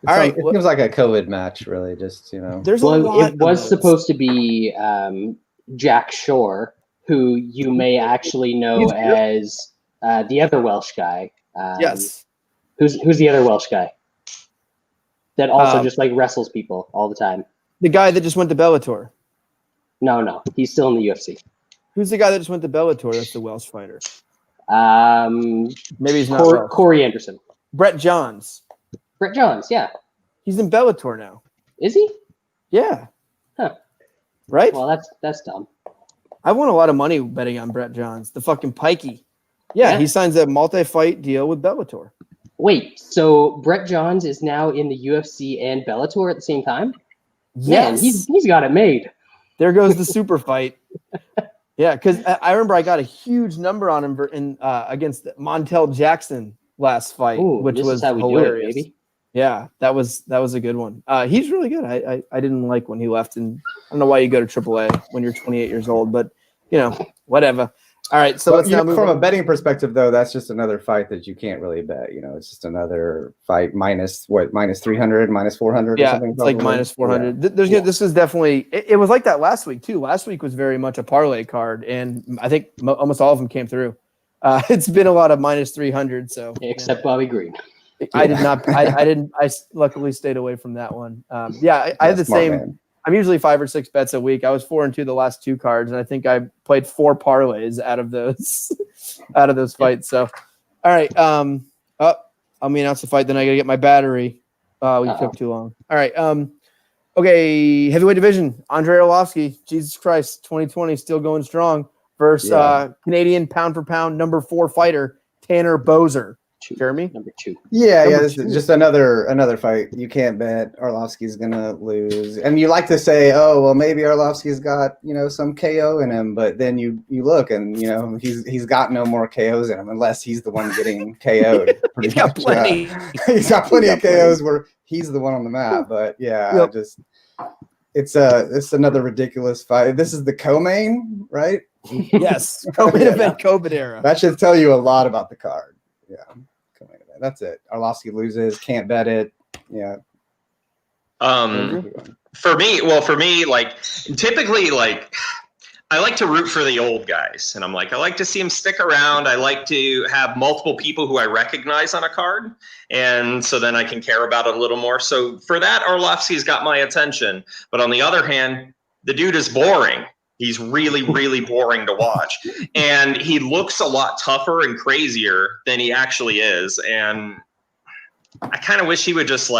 All right, it seems like a COVID match, really. Just there's a lot. It was supposed to be Jack Shore, who you may actually know as the other Welsh guy. Yes. Who's the other Welsh guy that also just like wrestles people all the time? The guy that just went to Bellator. No, he's still in the UFC. Who's the guy that just went to Bellator? That's the Welsh fighter. Maybe he's not Welsh. Corey Anderson. Brett Johns. Brett Johns, yeah. He's in Bellator now. Is he? Yeah. Huh. Right? Well, that's dumb. I won a lot of money betting on Brett Johns, the fucking pikey. Yeah, he signs a multi-fight deal with Bellator. Wait, so Brett Johns is now in the UFC and Bellator at the same time? Yes. Man, he's got it made. There goes the super fight. Yeah, because I remember I got a huge number on him against Montel Jackson last fight, which was hilarious. Do it, baby. Yeah, that was a good one. He's really good. I didn't like when he left, and I don't know why you go to AAA when you're 28 years old, but whatever. All right, so let's now move from on. a betting perspective, though. That's just another fight that you can't really bet. It's just another fight minus 300, minus 400. Yeah, or something, it's like minus 400. Yeah. This is definitely. It was like that last week too. Last week was very much a parlay card, and I think almost all of them came through. It's been a lot of minus 300. So except Bobby Green. I did not. I didn't. I luckily stayed away from that one. I had the same. Man. I'm usually 5 or 6 bets a week. I was 4-2 the last 2 cards, and I think I played 4 parlays out of those fights. So, all right. I'll announce the fight. Then I gotta get my battery. We took too long. All right. Okay. Heavyweight division. Andrei Arlovski. Jesus Christ. 2020 still going strong. Versus Canadian pound for pound number 4 fighter Tanner Boser. Jeremy, number 2. Yeah, this is just another fight. You can't bet Arlovski's gonna lose, and you like to say, "Oh, well, maybe Arlovski's got some KO in him," but then you look and he's got no more KOs in him unless he's the one getting KO'd. He's got plenty. He's got plenty of KOs where he's the one on the map. But yeah, it's another ridiculous fight. This is the co-main, right? Yes, co-main event, COVID era. That should tell you a lot about the card. Yeah. That's it. Arlovski loses. Can't bet it. Yeah. For me, like typically, like I like to root for the old guys, and I like to see them stick around. I like to have multiple people who I recognize on a card, and so then I can care about it a little more. So for that, Arlovski's got my attention. But on the other hand, the dude is boring. He's really, really boring to watch. And he looks a lot tougher and crazier than he actually is. And I kind of wish he would just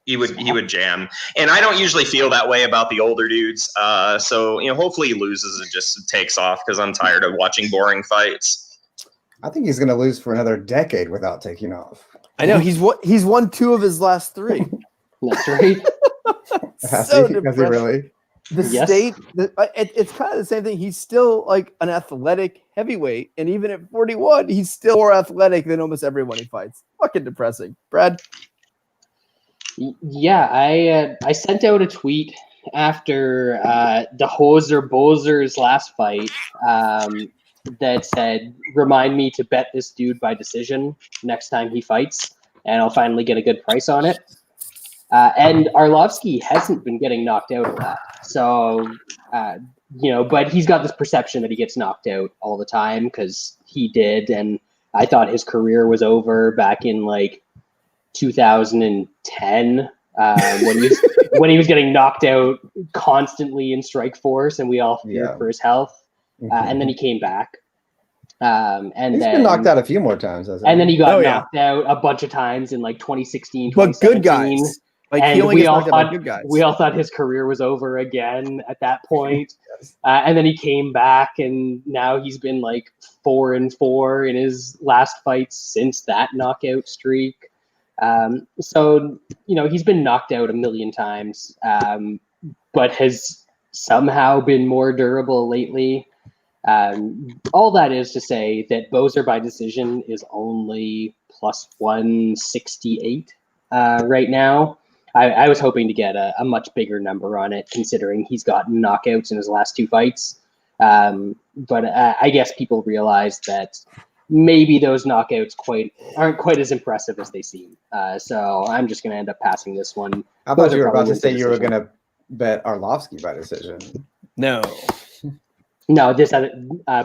he would jam. And I don't usually feel that way about the older dudes. So hopefully he loses and just takes off because I'm tired of watching boring fights. I think he's going to lose for another decade without taking off. I know he's won 2 of his last 3. That's right. Has he really? It's kind of the same thing. He's still like an athletic heavyweight, and even at 41, he's still more athletic than almost everyone he fights. Fucking depressing. Brad? Yeah, I sent out a tweet after the Boser's last fight that said, "Remind me to bet this dude by decision next time he fights, and I'll finally get a good price on it." And Arlovski hasn't been getting knocked out a lot, so but he's got this perception that he gets knocked out all the time because he did, and I thought his career was over back in like 2010 when he was getting knocked out constantly in Strikeforce, and we all feared for his health. And then he came back. And he's been knocked out a few more times. And then he got knocked out a bunch of times in like 2016, but good guys. Like and we all thought his career was over again at that point. And then he came back, and now he's been like 4-4 in his last fights since that knockout streak. So he's been knocked out a million times, but has somehow been more durable lately. All that is to say that Boser by decision is only plus 168 right now. I was hoping to get a much bigger number on it, considering he's gotten knockouts in his last two fights. But I guess people realize that maybe those knockouts aren't quite as impressive as they seem. So I'm just going to end up passing this one. I thought you were about to say you were going to bet Arlovski by decision. No, this I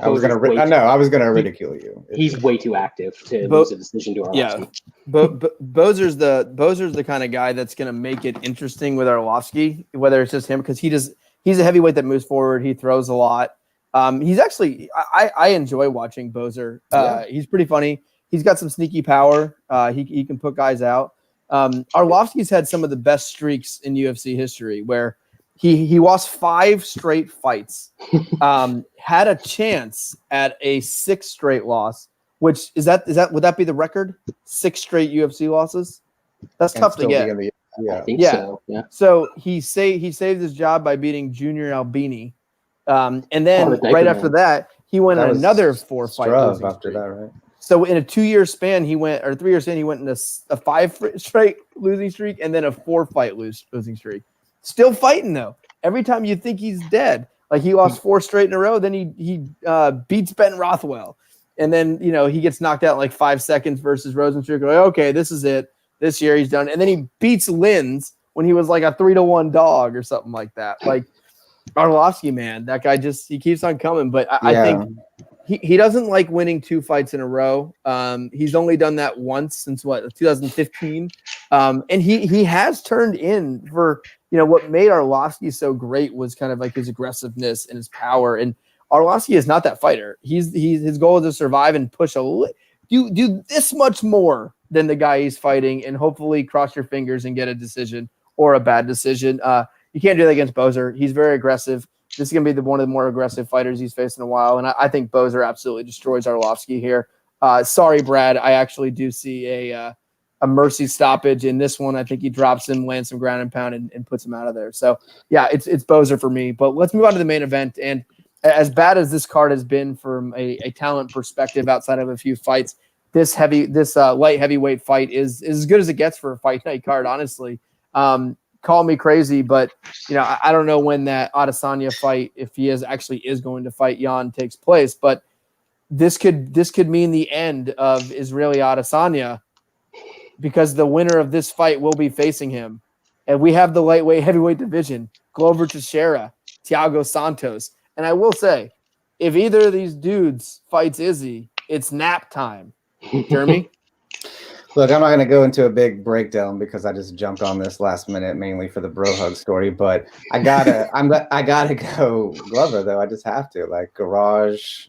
was going to ridicule you. He's way too active to lose a decision to Arlovski. Yeah, Boser's the kind of guy that's going to make it interesting with Arlovski, whether it's just him, because he's a heavyweight that moves forward. He throws a lot. He's actually I enjoy watching Boser. He's pretty funny. He's got some sneaky power. He can put guys out. Arlovski's had some of the best streaks in UFC history, where he lost 5 straight fights, had a chance at a 6th straight loss, which would that be the record? 6 straight UFC losses? That's tough to get. I think so. Yeah. So he saved his job by beating Junior Albini. And then right after that, he went on another 4 fight losing after streak. that, right? So in a 2-year span, 3 year span, he went into a 5 straight losing streak and then a 4 fight losing streak. Still fighting though. Every time you think he's dead, like he lost 4 straight in a row, then he beats Ben Rothwell, and then he gets knocked out in like 5 seconds versus Rosenstruck. Like, okay, this is it. This year he's done, and then he beats Linz when he was like a 3-1 dog or something like that. Like Arlovski, man, that guy he keeps on coming. But I think he doesn't like winning 2 fights in a row. He's only done that once since 2015, and he has turned in for. What made Arlovski so great was kind of like his aggressiveness and his power. And Arlovski is not that fighter. His goal is to survive and push do this much more than the guy he's fighting, and hopefully cross your fingers and get a decision or a bad decision. You can't do that against Boser. He's very aggressive. This is going to be one of the more aggressive fighters he's faced in a while. And I think Boser absolutely destroys Arlovski here. Sorry, Brad. I actually do see a mercy stoppage in this one. I think he drops him, lands some ground and pound, and puts him out of there. So yeah, it's Boser for me. But let's move on to the main event. And as bad as this card has been from a talent perspective, outside of a few fights, this light heavyweight fight is as good as it gets for a fight night card. Honestly, call me crazy, but I don't know when that Adesanya fight, if he actually is going to fight Jan, takes place. But this could mean the end of Israeli Adesanya, because the winner of this fight will be facing him. And we have the lightweight heavyweight division, Glover Teixeira, Thiago Santos. And I will say, if either of these dudes fights Izzy, it's nap time. Jeremy? Look, I'm not going to go into a big breakdown because I just jumped on this last minute, mainly for the bro hug story, but I gotta go Glover though. I just have to, like garage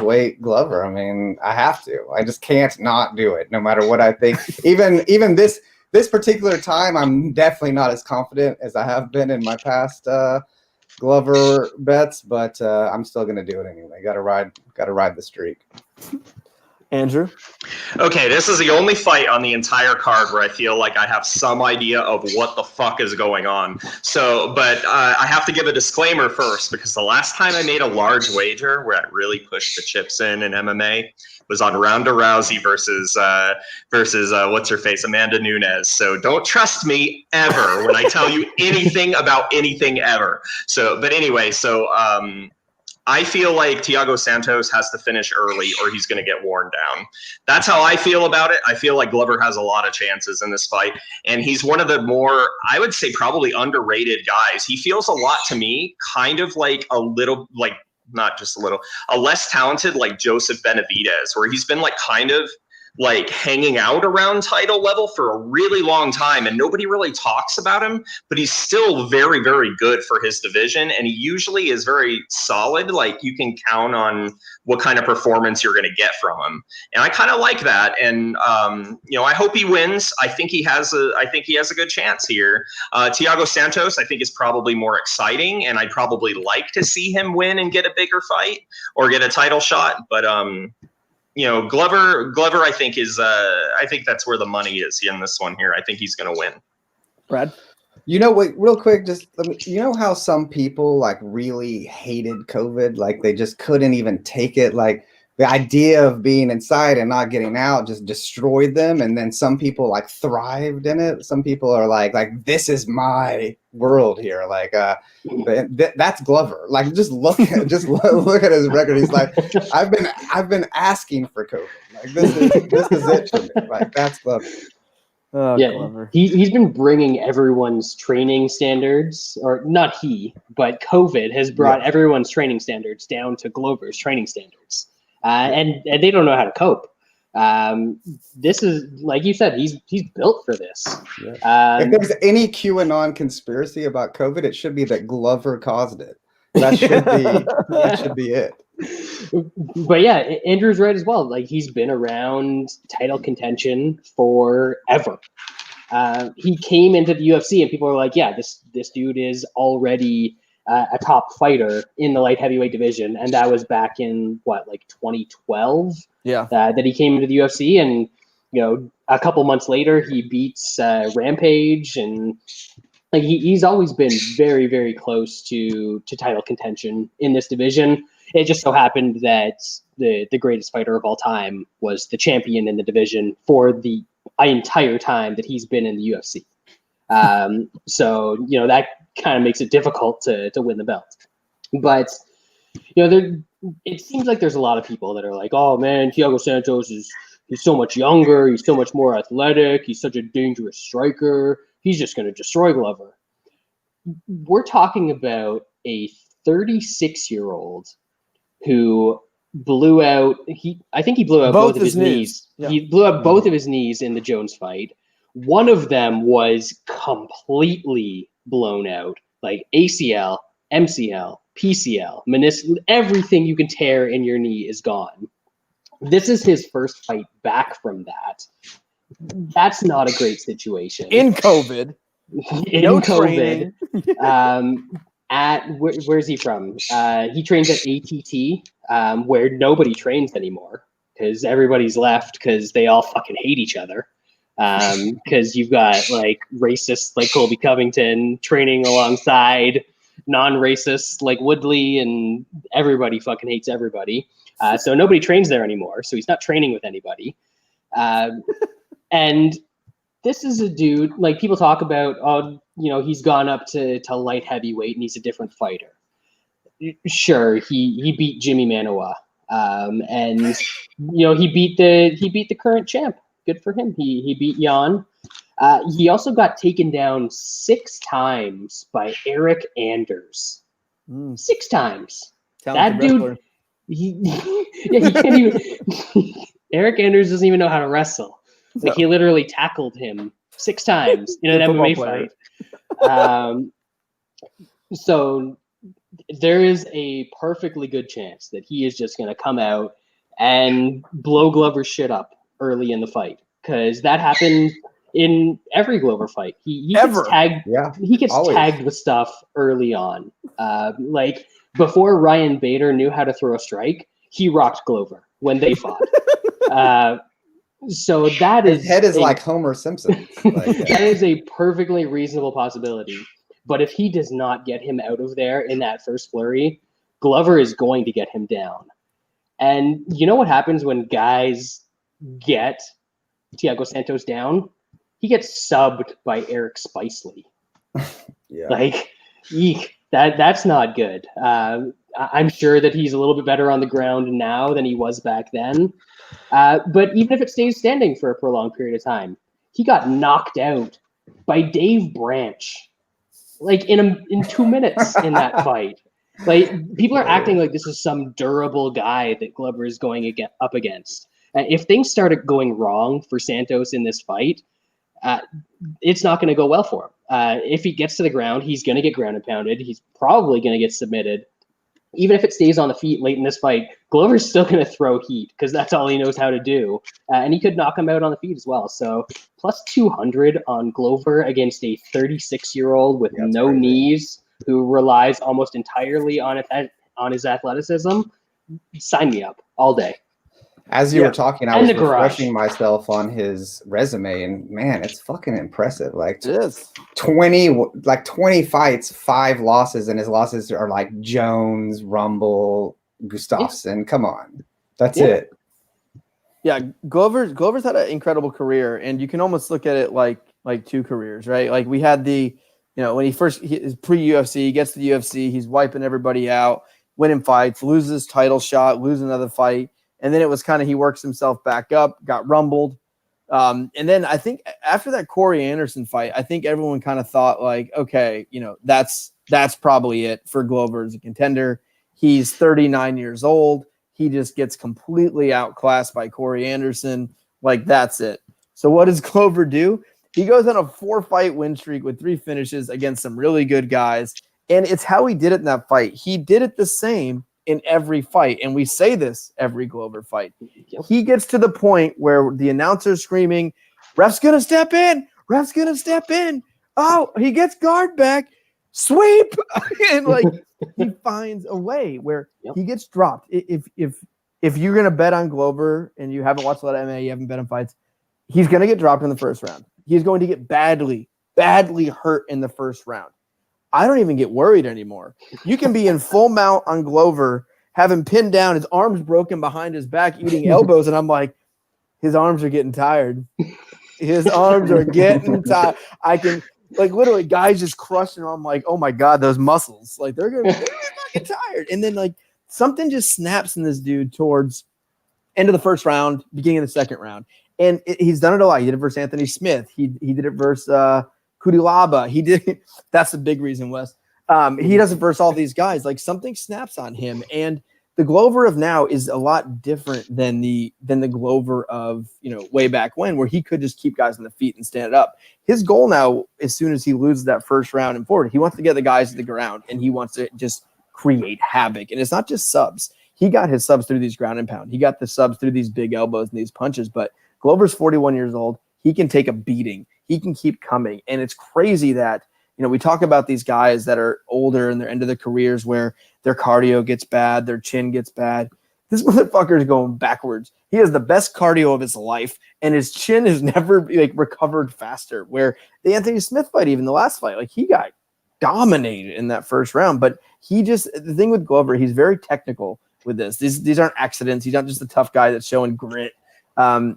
weight Glover. I mean, I have to. I just can't not do it, no matter what I think. Even this particular time, I'm definitely not as confident as I have been in my past Glover bets, but I'm still gonna do it anyway. Got to ride the streak. Andrew? Okay, this is the only fight on the entire card where I feel like I have some idea of what the fuck is going on. So, but I have to give a disclaimer first, because the last time I made a large wager where I really pushed the chips in MMA was on Ronda Rousey versus what's her face, Amanda Nunes. So don't trust me ever when I tell you anything about anything ever. So, but anyway, so I feel like Thiago Santos has to finish early or he's going to get worn down. That's how I feel about it. I feel like Glover has a lot of chances in this fight, and he's one of the more, I would say, probably underrated guys. He feels a lot to me kind of like a little, like not just a little, a less talented like Joseph Benavidez, where he's been like kind of like hanging out around title level for a really long time and nobody really talks about him, but he's still very, very good for his division. And he usually is very solid. Like you can count on what kind of performance you're going to get from him. And I kind of like that. And, I hope he wins. I think he has a good chance here. Thiago Santos, I think, is probably more exciting, and I'd probably like to see him win and get a bigger fight or get a title shot. But, Glover, I think I think that's where the money is in this one here. I think he's going to win. Brad? Wait, real quick, just how some people like really hated COVID, like they just couldn't even take it, like the idea of being inside and not getting out just destroyed them, and then some people like thrived in it. Some people are like this is my world here, like that's Glover. Like just look at his record. He's like, I've been asking for COVID. Like this is it for me. Like that's Glover. Oh, yeah, Glover. He's been bringing everyone's training standards, or not he, but COVID has brought everyone's training standards down to Glover's training standards. And they don't know how to cope. This is, like you said, he's built for this. Yeah. If there's any QAnon conspiracy about COVID, it should be that Glover caused it. That should be it. But yeah, Andrew's right as well. Like he's been around title contention forever. He came into the UFC and people were like, yeah, this dude is already a top fighter in the light heavyweight division, and that was back in 2012. Yeah, that he came into the UFC, and a couple months later he beats Rampage, and like he's always been very, very close to title contention in this division. It just so happened that the greatest fighter of all time was the champion in the division for the entire time that he's been in the UFC. So that kind of makes it difficult to win the belt. But it seems like there's a lot of people that are like, oh man, Thiago Santos he's so much younger, he's so much more athletic, he's such a dangerous striker, he's just going to destroy Glover. We're talking about a 36-year-old who blew out I think he blew out both of his knees. Yeah. He blew out both of his knees in the Jones fight. One of them was completely blown out, like ACL, MCL, PCL, meniscus, everything you can tear in your knee is gone. This is his first fight back from that. That's not a great situation. In COVID. No COVID. Where's he from? He trains at ATT, where nobody trains anymore because everybody's left because they all fucking hate each other. Because you've got like racists like Colby Covington training alongside non-racists like Woodley, and everybody fucking hates everybody. So nobody trains there anymore. So he's not training with anybody. And this is a dude, like people talk about, he's gone up to light heavyweight and he's a different fighter. Sure, he beat Jimmy Manoa. And he beat the current champ. Good for him. He beat Jan. He also got taken down 6 times by Eric Anders. 6 times. That dude, he can't even. Eric Anders doesn't even know how to wrestle. Like he literally tackled him 6 times in an MMA fight. So there is a perfectly good chance that he is just going to come out and blow Glover's shit up early in the fight, because that happened in every Glover fight. He gets tagged. Yeah, he gets tagged with stuff early on. Like before Ryan Bader knew how to throw a strike, he rocked Glover when they fought. So that His head is like Homer Simpson. That is a perfectly reasonable possibility. But if he does not get him out of there in that first flurry, Glover is going to get him down. And you know what happens when guys get Thiago Santos down? He gets subbed by Eric Spicely. Yeah. Like, eek, that's not good. I'm sure that he's a little bit better on the ground now than he was back then. But even if it stays standing for a prolonged period of time, he got knocked out by Dave Branch, like in 2 minutes in that fight. Like, people are acting like this is some durable guy that Glover is going up against. If things started going wrong for Santos in this fight, it's not going to go well for him. If he gets to the ground, he's going to get ground and pounded. He's probably going to get submitted. Even if it stays on the feet late in this fight, Glover's still going to throw heat because that's all he knows how to do. And he could knock him out on the feet as well. So plus 200 on Glover against a 36-year-old with no knees who relies almost entirely on his athleticism. Sign me up all day. As you were talking, I was refreshing myself on his resume, and man, it's fucking impressive. Like 20 fights, 5 losses, and his losses are like Jones, Rumble, Gustafsson. Come on, that's it. Yeah, Glover's had an incredible career, and you can almost look at it like 2 careers, right? Like we had when he is pre-UFC, he gets to the UFC, he's wiping everybody out, winning fights, loses his title shot, loses another fight. And then it was kind of he works himself back up, got rumbled. And then I think after that Corey Anderson fight, I think everyone kind of thought like, okay, that's probably it for Glover as a contender. He's 39 years old. He just gets completely outclassed by Corey Anderson. Like, that's it. So what does Glover do? He goes on a 4-fight win streak with 3 finishes against some really good guys. And it's how he did it in that fight. He did it the same in every fight, and we say this every Glover fight. He gets to the point where the announcer's screaming, ref's gonna step in, oh, he gets guard back, sweep, and like he finds a way where he gets dropped. If you're gonna bet on Glover and you haven't watched a lot of MMA, you haven't bet on fights, he's gonna get dropped in the first round. He's going to get badly hurt in the first round. I don't even get worried anymore. You can be in full mount on Glover, have him pinned down, his arms broken behind his back, eating elbows, and I'm like, his arms are getting tired. His arms are getting tired. I can, like, literally, guys just crushing him. I'm like, oh my God, those muscles. Like, they're gonna get fucking tired. And then, like, something just snaps in this dude towards end of the first round, beginning of the second round. And he's done it a lot. He did it versus Anthony Smith. He did it versus Kudilaba. He did. That's the big reason, Wes. He does it versus all these guys. Like, something snaps on him, and the Glover of now is a lot different than the Glover of way back when, where he could just keep guys on the feet and stand up. His goal now, as soon as he loses that first round and forward, he wants to get the guys to the ground, and he wants to just create havoc. And it's not just subs. He got his subs through these ground and pound. He got the subs through these big elbows and these punches. But Glover's 41 years old. He can take a beating. He can keep coming. And it's crazy that, we talk about these guys that are older and they're end of their careers where their cardio gets bad, their chin gets bad. This motherfucker is going backwards. He has the best cardio of his life, and his chin has never recovered faster. Where the Anthony Smith fight, even the last fight, like, he got dominated in that first round. But the thing with Glover, he's very technical with this. These aren't accidents. He's not just a tough guy that's showing grit.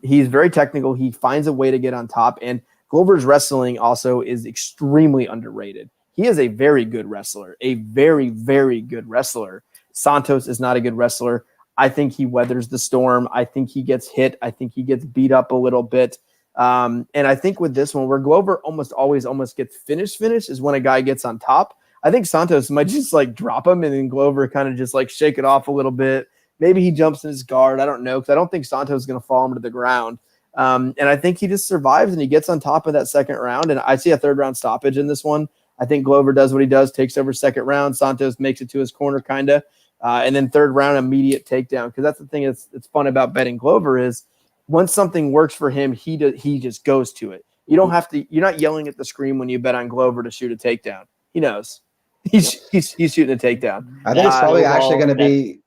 He's very technical. He finds a way to get on top, and Glover's wrestling also is extremely underrated. He is a very good wrestler, a very, very good wrestler. Santos is not a good wrestler. I think he weathers the storm. I think he gets hit. I think he gets beat up a little bit. And I think with this one, where Glover almost always gets finished is when a guy gets on top. I think Santos might just drop him, and then Glover kind of just shake it off a little bit. Maybe he jumps in his guard. I don't know, because I don't think Santos is going to fall him to the ground. And I think he just survives and he gets on top of that second round. And I see a third round stoppage in this one. I think Glover does what he does, takes over second round. Santos makes it to his corner, kind of. And then third round, immediate takedown. Because that's the thing that's fun about betting Glover is once something works for him, he just goes to it. You don't have to. You're not yelling at the screen when you bet on Glover to shoot a takedown. He knows. He's shooting a takedown. I think it's probably actually going to be.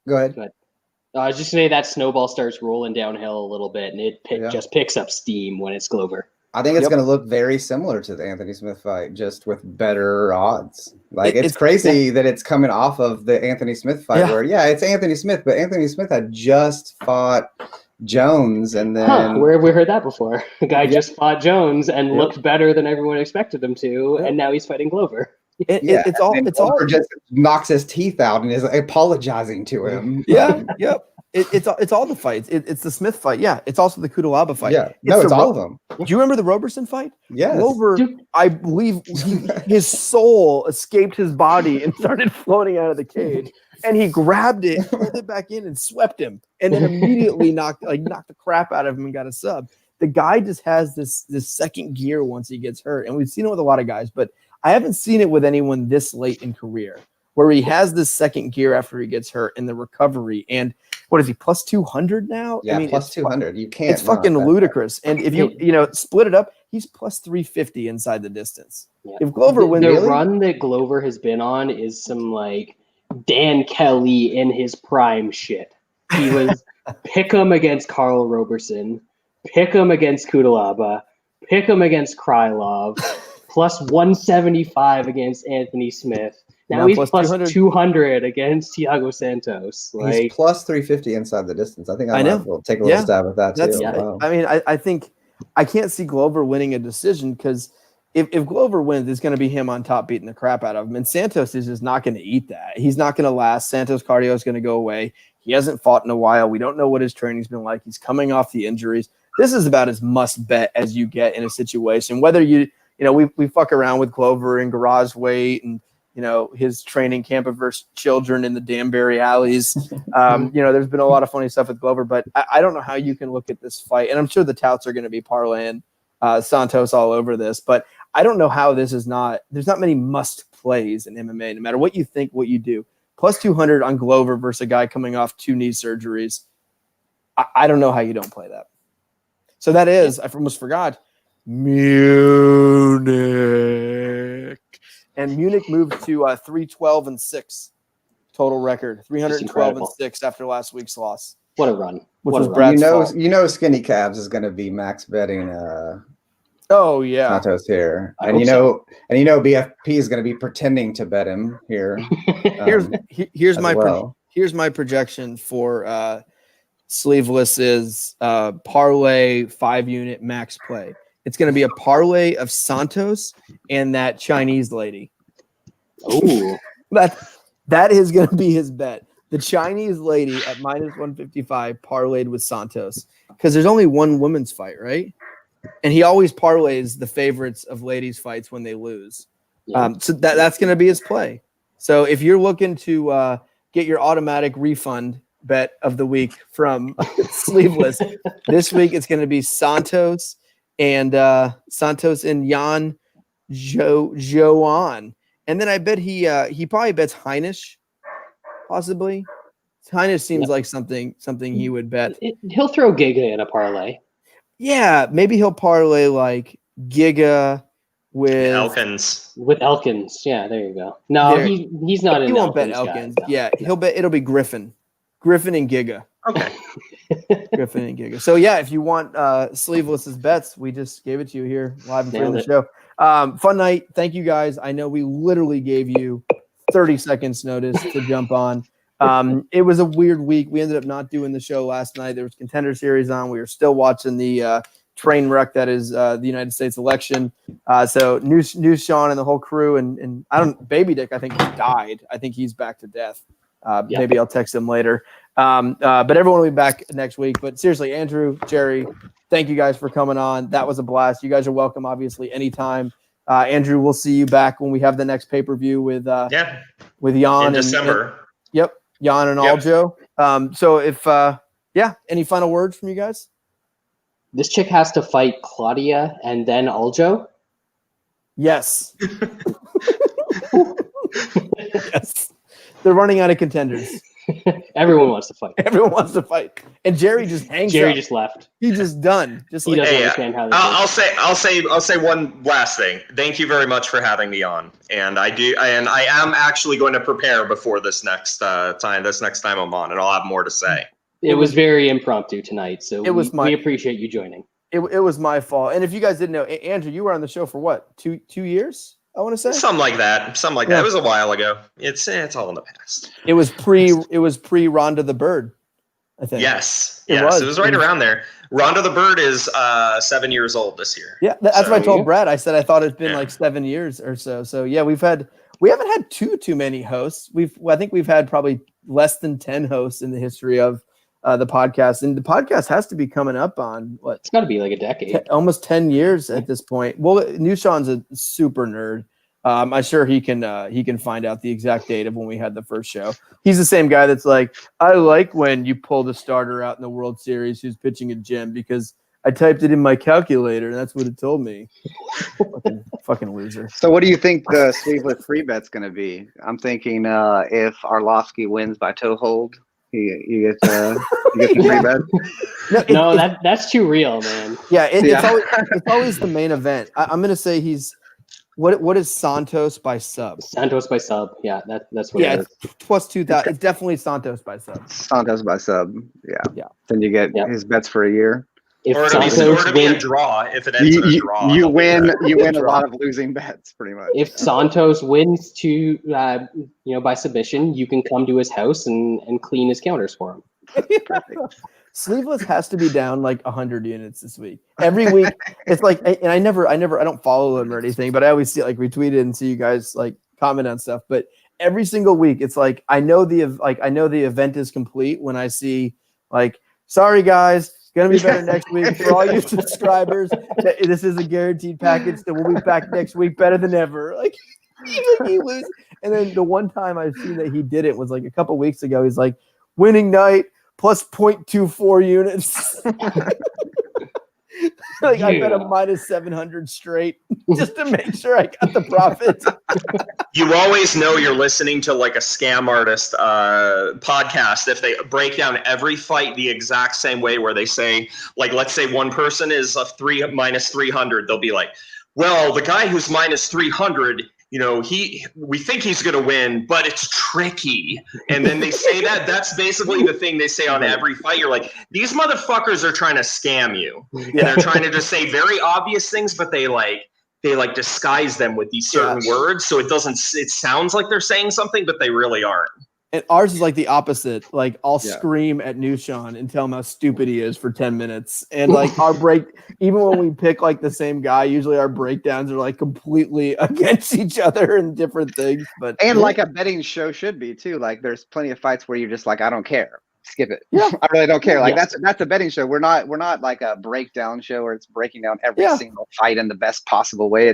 Go ahead. I was just saying that snowball starts rolling downhill a little bit, and it just picks up steam when it's Glover. I think it's going to look very similar to the Anthony Smith fight, just with better odds. Like, it's crazy that it's coming off of the Anthony Smith fight where, it's Anthony Smith, but Anthony Smith had just fought Jones, and then where have we heard that before? The guy just fought Jones and looked better than everyone expected him to, and now he's fighting Glover. It's all just knocks his teeth out and is apologizing to him. It's all the fights. It's the Smith fight. Yeah, it's also the Kudalaba fight. Yeah, it's all of them. Do you remember the Roberson fight? Yes. Glover, I believe his soul escaped his body and started floating out of the cage, and he grabbed it, pulled it back in, and swept him, and then immediately knocked the crap out of him and got a sub. The guy just has this second gear once he gets hurt, and we've seen it with a lot of guys, but I haven't seen it with anyone this late in career, where he has this second gear after he gets hurt in the recovery. And what is he, plus 200 now? Yeah, I mean, plus 200. You can't. It's fucking ludicrous. And if you split it up, he's plus 350 inside the distance. Yeah. If Glover wins, the run that Glover has been on is some like Dan Kelly in his prime shit. He was pick him against Karl Roberson, pick him against Kudalaba, pick him against Krylov, plus 175 against Anthony Smith. Now he's plus 200 against Thiago Santos. Like, he's plus 350 inside the distance. I think I will take a little stab at that too. Wow. I mean, I think I can't see Glover winning a decision because if Glover wins, it's going to be him on top beating the crap out of him. And Santos is just not going to eat that. He's not going to last. Santos' cardio is going to go away. He hasn't fought in a while. We don't know what his training's been like. He's coming off the injuries. This is about as must bet as you get in a situation. Whether we fuck around with Glover and garage weight and his training camp versus children in the Danbury alleys. There's been a lot of funny stuff with Glover, but I don't know how you can look at this fight. And I'm sure the touts are going to be parlaying Santos all over this, but I don't know how this is not – there's not many must plays in MMA, no matter what you think, what you do. Plus 200 on Glover versus a guy coming off 2 knee surgeries. I don't know how you don't play that. So that is, I almost forgot, Munich. And Munich moved to 3-12-6 total record, 312-6 after last week's loss. What a run! Which was Brad's fault. Skinny Calves is going to be max betting. Santos here, and BFP is going to be pretending to bet him here. Here's my projection for Sleeveless's parlay 5-unit max play. It's going to be a parlay of Santos and that Chinese lady. Oh, that is going to be his bet. The Chinese lady at minus 155 parlayed with Santos because there's only one women's fight, right? And he always parlays the favorites of ladies' fights when they lose. Yeah. So that's going to be his play. So if you're looking to get your automatic refund bet of the week from Sleeveless, this week it's going to be Santos and Jan Joan. And then I bet he probably bets Heinisch, possibly. Heinisch seems like something he would bet. He'll throw Giga in a parlay. Yeah, maybe he'll parlay like Giga with Elkins. With Elkins, yeah, there you go. No, he's not. He won't bet Elkins. No. Yeah, he'll bet it'll be Griffin and Giga. Okay. Griffin and Giga. So yeah, if you want Sleeveless's bets, we just gave it to you here live in front of the show. Fun night. Thank you guys. I know we literally gave you 30 seconds notice to jump on. It was a weird week. We ended up not doing the show last night. There was Contender Series on. We were still watching the train wreck that is the United States election. So news Shaun and the whole crew and Baby Dick, I think he died. I think he's back to death. Maybe I'll text him later. But everyone will be back next week. But seriously, Andrew, Jerry, thank you guys for coming on. That was a blast. You guys are welcome, obviously, anytime. Andrew, we'll see you back when we have the next pay-per-view with Jan in December. Jan and Aljo. So if any final words from you guys? This chick has to fight Claudia and then Aljo? Yes. Yes. They're running out of contenders. Everyone wants to fight. Everyone wants to fight. And Jerry just hangs Jerry up. just left. He's just done. Just he doesn't understand how this I'll say one last thing. Thank you very much for having me on. And I am actually going to prepare before this next time I'm on, and I'll have more to say. It was very impromptu tonight, so we appreciate you joining. It was my fault. And if you guys didn't know, Andrew, you were on the show for what, two years? I want to say something like that. That. It was a while ago. It's all in the past. It was pre Rhonda the Bird, I think. Yes. It was right around there. Rhonda the Bird is 7 years old this year. Yeah, that's what I told Brad. I said I thought it's been like 7 years or so. So yeah, we haven't had too many hosts. I think we've had probably less than 10 hosts in the history of the podcast, and the podcast has to be coming up on what? It's got to be like a decade, almost 10 years at this point. Well, New Sean's a super nerd. I'm sure he can find out the exact date of when we had the first show. He's the same guy that's like, I like when you pull the starter out in the World Series who's pitching a gym because I typed it in my calculator and that's what it told me. fucking loser. So what do you think the sleeveless free bet's going to be? I'm thinking if Arlovski wins by toe hold, he gets the free bet. No, that's too real, man. Yeah, it's always the main event. I'm going to say he's what is Santos by sub? Santos by sub. Yeah, that's what it is. It's plus 2,000. It's definitely Santos by sub. Santos by sub. Yeah. Yeah. Then you get his bets for a year. If or it'll be a draw if it ends in a draw. You win a lot of losing bets, pretty much. If Santos wins to by submission, you can come to his house and clean his counters for him. Perfect. Sleeveless has to be down like 100 units this week. Every week, it's like, and I don't follow them or anything, but I always see like retweeted and see you guys like comment on stuff. But every single week, it's like I know the event is complete when I see like, sorry guys. Going to be better next week for all you subscribers. This is a guaranteed package that we'll be back next week better than ever. Like, even he lose. And then the one time I've seen that he did it was like a couple weeks ago. He's like, winning night plus 0.24 units. Like I bet a minus 700 straight just to make sure I got the profit. You always know you're listening to like a scam artist podcast if they break down every fight the exact same way, where they say, like, let's say one person is a minus 300. They'll be like, well, the guy who's minus 300, we think he's going to win, but it's tricky. And then they say that's basically the thing they say on every fight. You're like, these motherfuckers are trying to scam you. And they're trying to just say very obvious things, but they disguise them with these certain words. So it sounds like they're saying something, but they really aren't. And ours is like the opposite. Like I'll scream at New Sean and tell him how stupid he is for 10 minutes. And like even when we pick like the same guy, usually our breakdowns are like completely against each other and different things. And like a betting show should be too. Like there's plenty of fights where you're just like, I don't care. Skip it. Yeah. I really don't care. Like that's a betting show. We're not like a breakdown show where it's breaking down every single fight in the best possible way.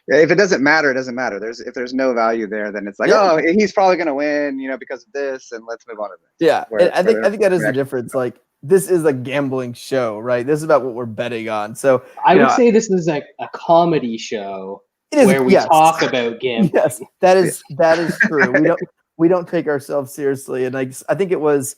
If it doesn't matter, it doesn't matter. If there's no value there, then it's like, oh, he's probably gonna win, because of this, and let's move on to this. Yeah. I think that is the difference. Like this is a gambling show, right? This is about what we're betting on. So I would say this is like a comedy show where we talk about gambling. Yes, that is true. We don't take ourselves seriously. And I think it was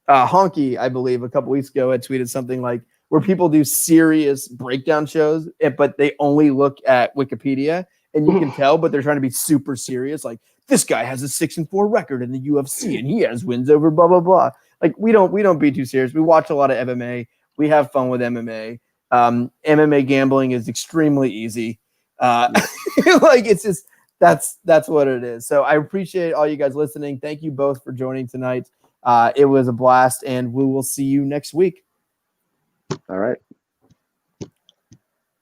Honky, I believe, a couple weeks ago had tweeted something like where people do serious breakdown shows, but they only look at Wikipedia, and you can tell, but they're trying to be super serious. Like this guy has a 6-4 record in the UFC, and he has wins over blah blah blah. Like we don't be too serious. We watch a lot of MMA. We have fun with MMA. MMA gambling is extremely easy. Like it's just that's what it is. So I appreciate all you guys listening. Thank you both for joining tonight. It was a blast, and we will see you next week. All right.